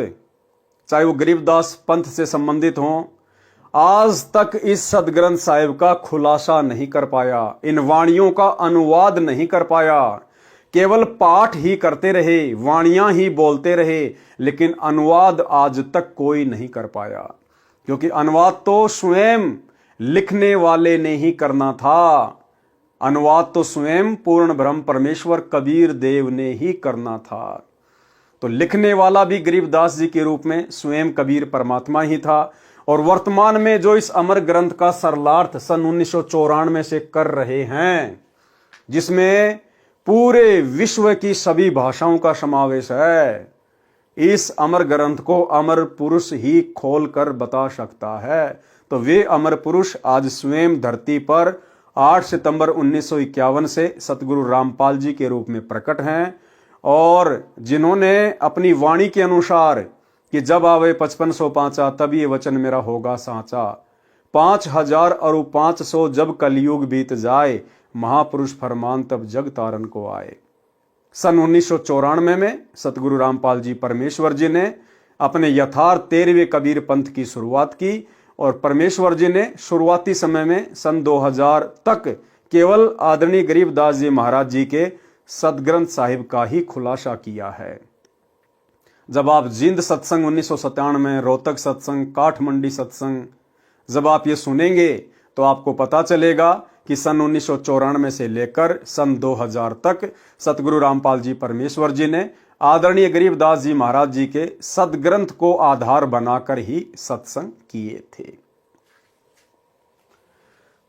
चाहे वो गरीबदास पंथ से संबंधित हों, आज तक इस सदग्रंथ साहिब का खुलासा नहीं कर पाया, इन वाणियों का अनुवाद नहीं कर पाया। केवल पाठ ही करते रहे, वाणियां ही बोलते रहे, लेकिन अनुवाद आज तक कोई नहीं कर पाया, क्योंकि अनुवाद तो स्वयं लिखने वाले ने ही करना था। अनुवाद तो स्वयं पूर्ण ब्रह्म परमेश्वर कबीर देव ने ही करना था। तो लिखने वाला भी गरीबदास जी के रूप में स्वयं कबीर परमात्मा ही था। और वर्तमान में जो इस अमर ग्रंथ का सरलार्थ सन 1994 से कर रहे हैं, जिसमें पूरे विश्व की सभी भाषाओं का समावेश है, इस अमर ग्रंथ को अमर पुरुष ही खोल कर बता सकता है। तो वे अमर पुरुष आज स्वयं धरती पर 8 सितंबर 1951 से सतगुरु रामपाल जी के रूप में प्रकट हैं, और जिन्होंने अपनी वाणी के अनुसार कि जब आवे 5500 पांचा तब ये वचन मेरा होगा साचा, 5000 और 500 जब कलयुग बीत जाए, महापुरुष फरमान तब जग तारन को आए। सन 1994 में सतगुरु रामपाल जी परमेश्वर जी ने अपने यथार्थ 13वें कबीर पंथ की शुरुआत की, और परमेश्वर जी ने शुरुआती समय में सन 2000 तक केवल आदरणीय गरीबदास जी महाराज जी के सदग्रंथ साहिब का ही खुलासा किया है। जब आप जिंद सत्संग 1997 में, रोहतक सत्संग, काठमंडी सत्संग, जब आप ये सुनेंगे तो आपको पता चलेगा कि सन 1994 से लेकर सन 2000 तक सतगुरु रामपाल जी परमेश्वर जी ने आदरणीय गरीबदास जी महाराज जी के सदग्रंथ को आधार बनाकर ही सत्संग किए थे।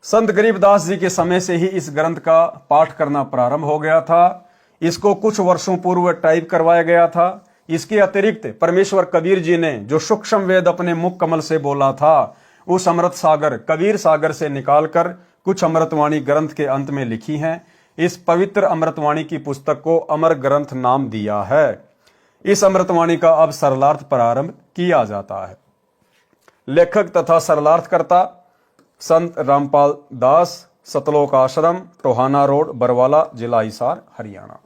संत गरीबदास जी के समय से ही इस ग्रंथ का पाठ करना प्रारंभ हो गया था। इसको कुछ वर्षों पूर्व टाइप करवाया गया था। इसके अतिरिक्त परमेश्वर कबीर जी ने जो सूक्ष्म वेद अपने मुख कमल से बोला था, उस अमृत सागर कबीर सागर से निकालकर कुछ अमृतवाणी ग्रंथ के अंत में लिखी हैं। इस पवित्र अमृतवाणी की पुस्तक को अमर ग्रंथ नाम दिया है। इस अमृतवाणी का अब सरलार्थ प्रारंभ किया जाता है। लेखक तथा सरलार्थकर्ता संत रामपाल दास, सतलोक आश्रम, टोहाना रोड, बरवाला, जिला हिसार, हरियाणा।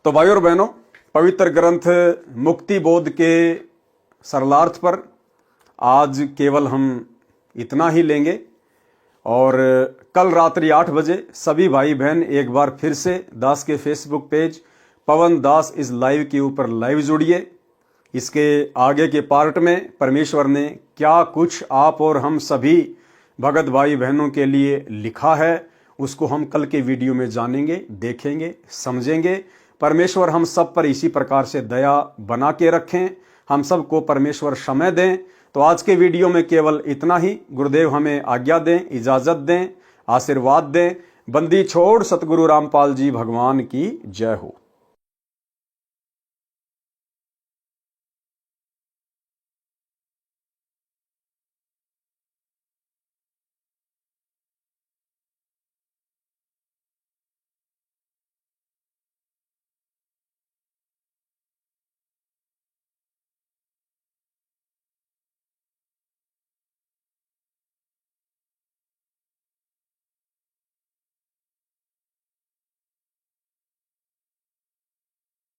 तो भाई और बहनों, पवित्र ग्रंथ मुक्ति बोध के सरलार्थ पर आज केवल हम इतना ही लेंगे और कल रात्रि 8 बजे सभी भाई बहन एक बार फिर से दास के Facebook page Pawan Das is live के ऊपर लाइव जुड़िए। इसके आगे के पार्ट में परमेश्वर ने क्या कुछ आप और हम सभी भगत भाई बहनों के लिए लिखा है, उसको हम कल के वीडियो में जानेंगे, देखेंगे, समझेंगे। परमेश्वर हम सब पर इसी प्रकार से दया बना के रखें, हम सबको परमेश्वर समय दें। तो आज के वीडियो में केवल इतना ही। गुरुदेव हमें आज्ञा दें, इजाजत दें, आशीर्वाद दें। बंदी छोड़ सतगुरु रामपाल जी भगवान की जय हो।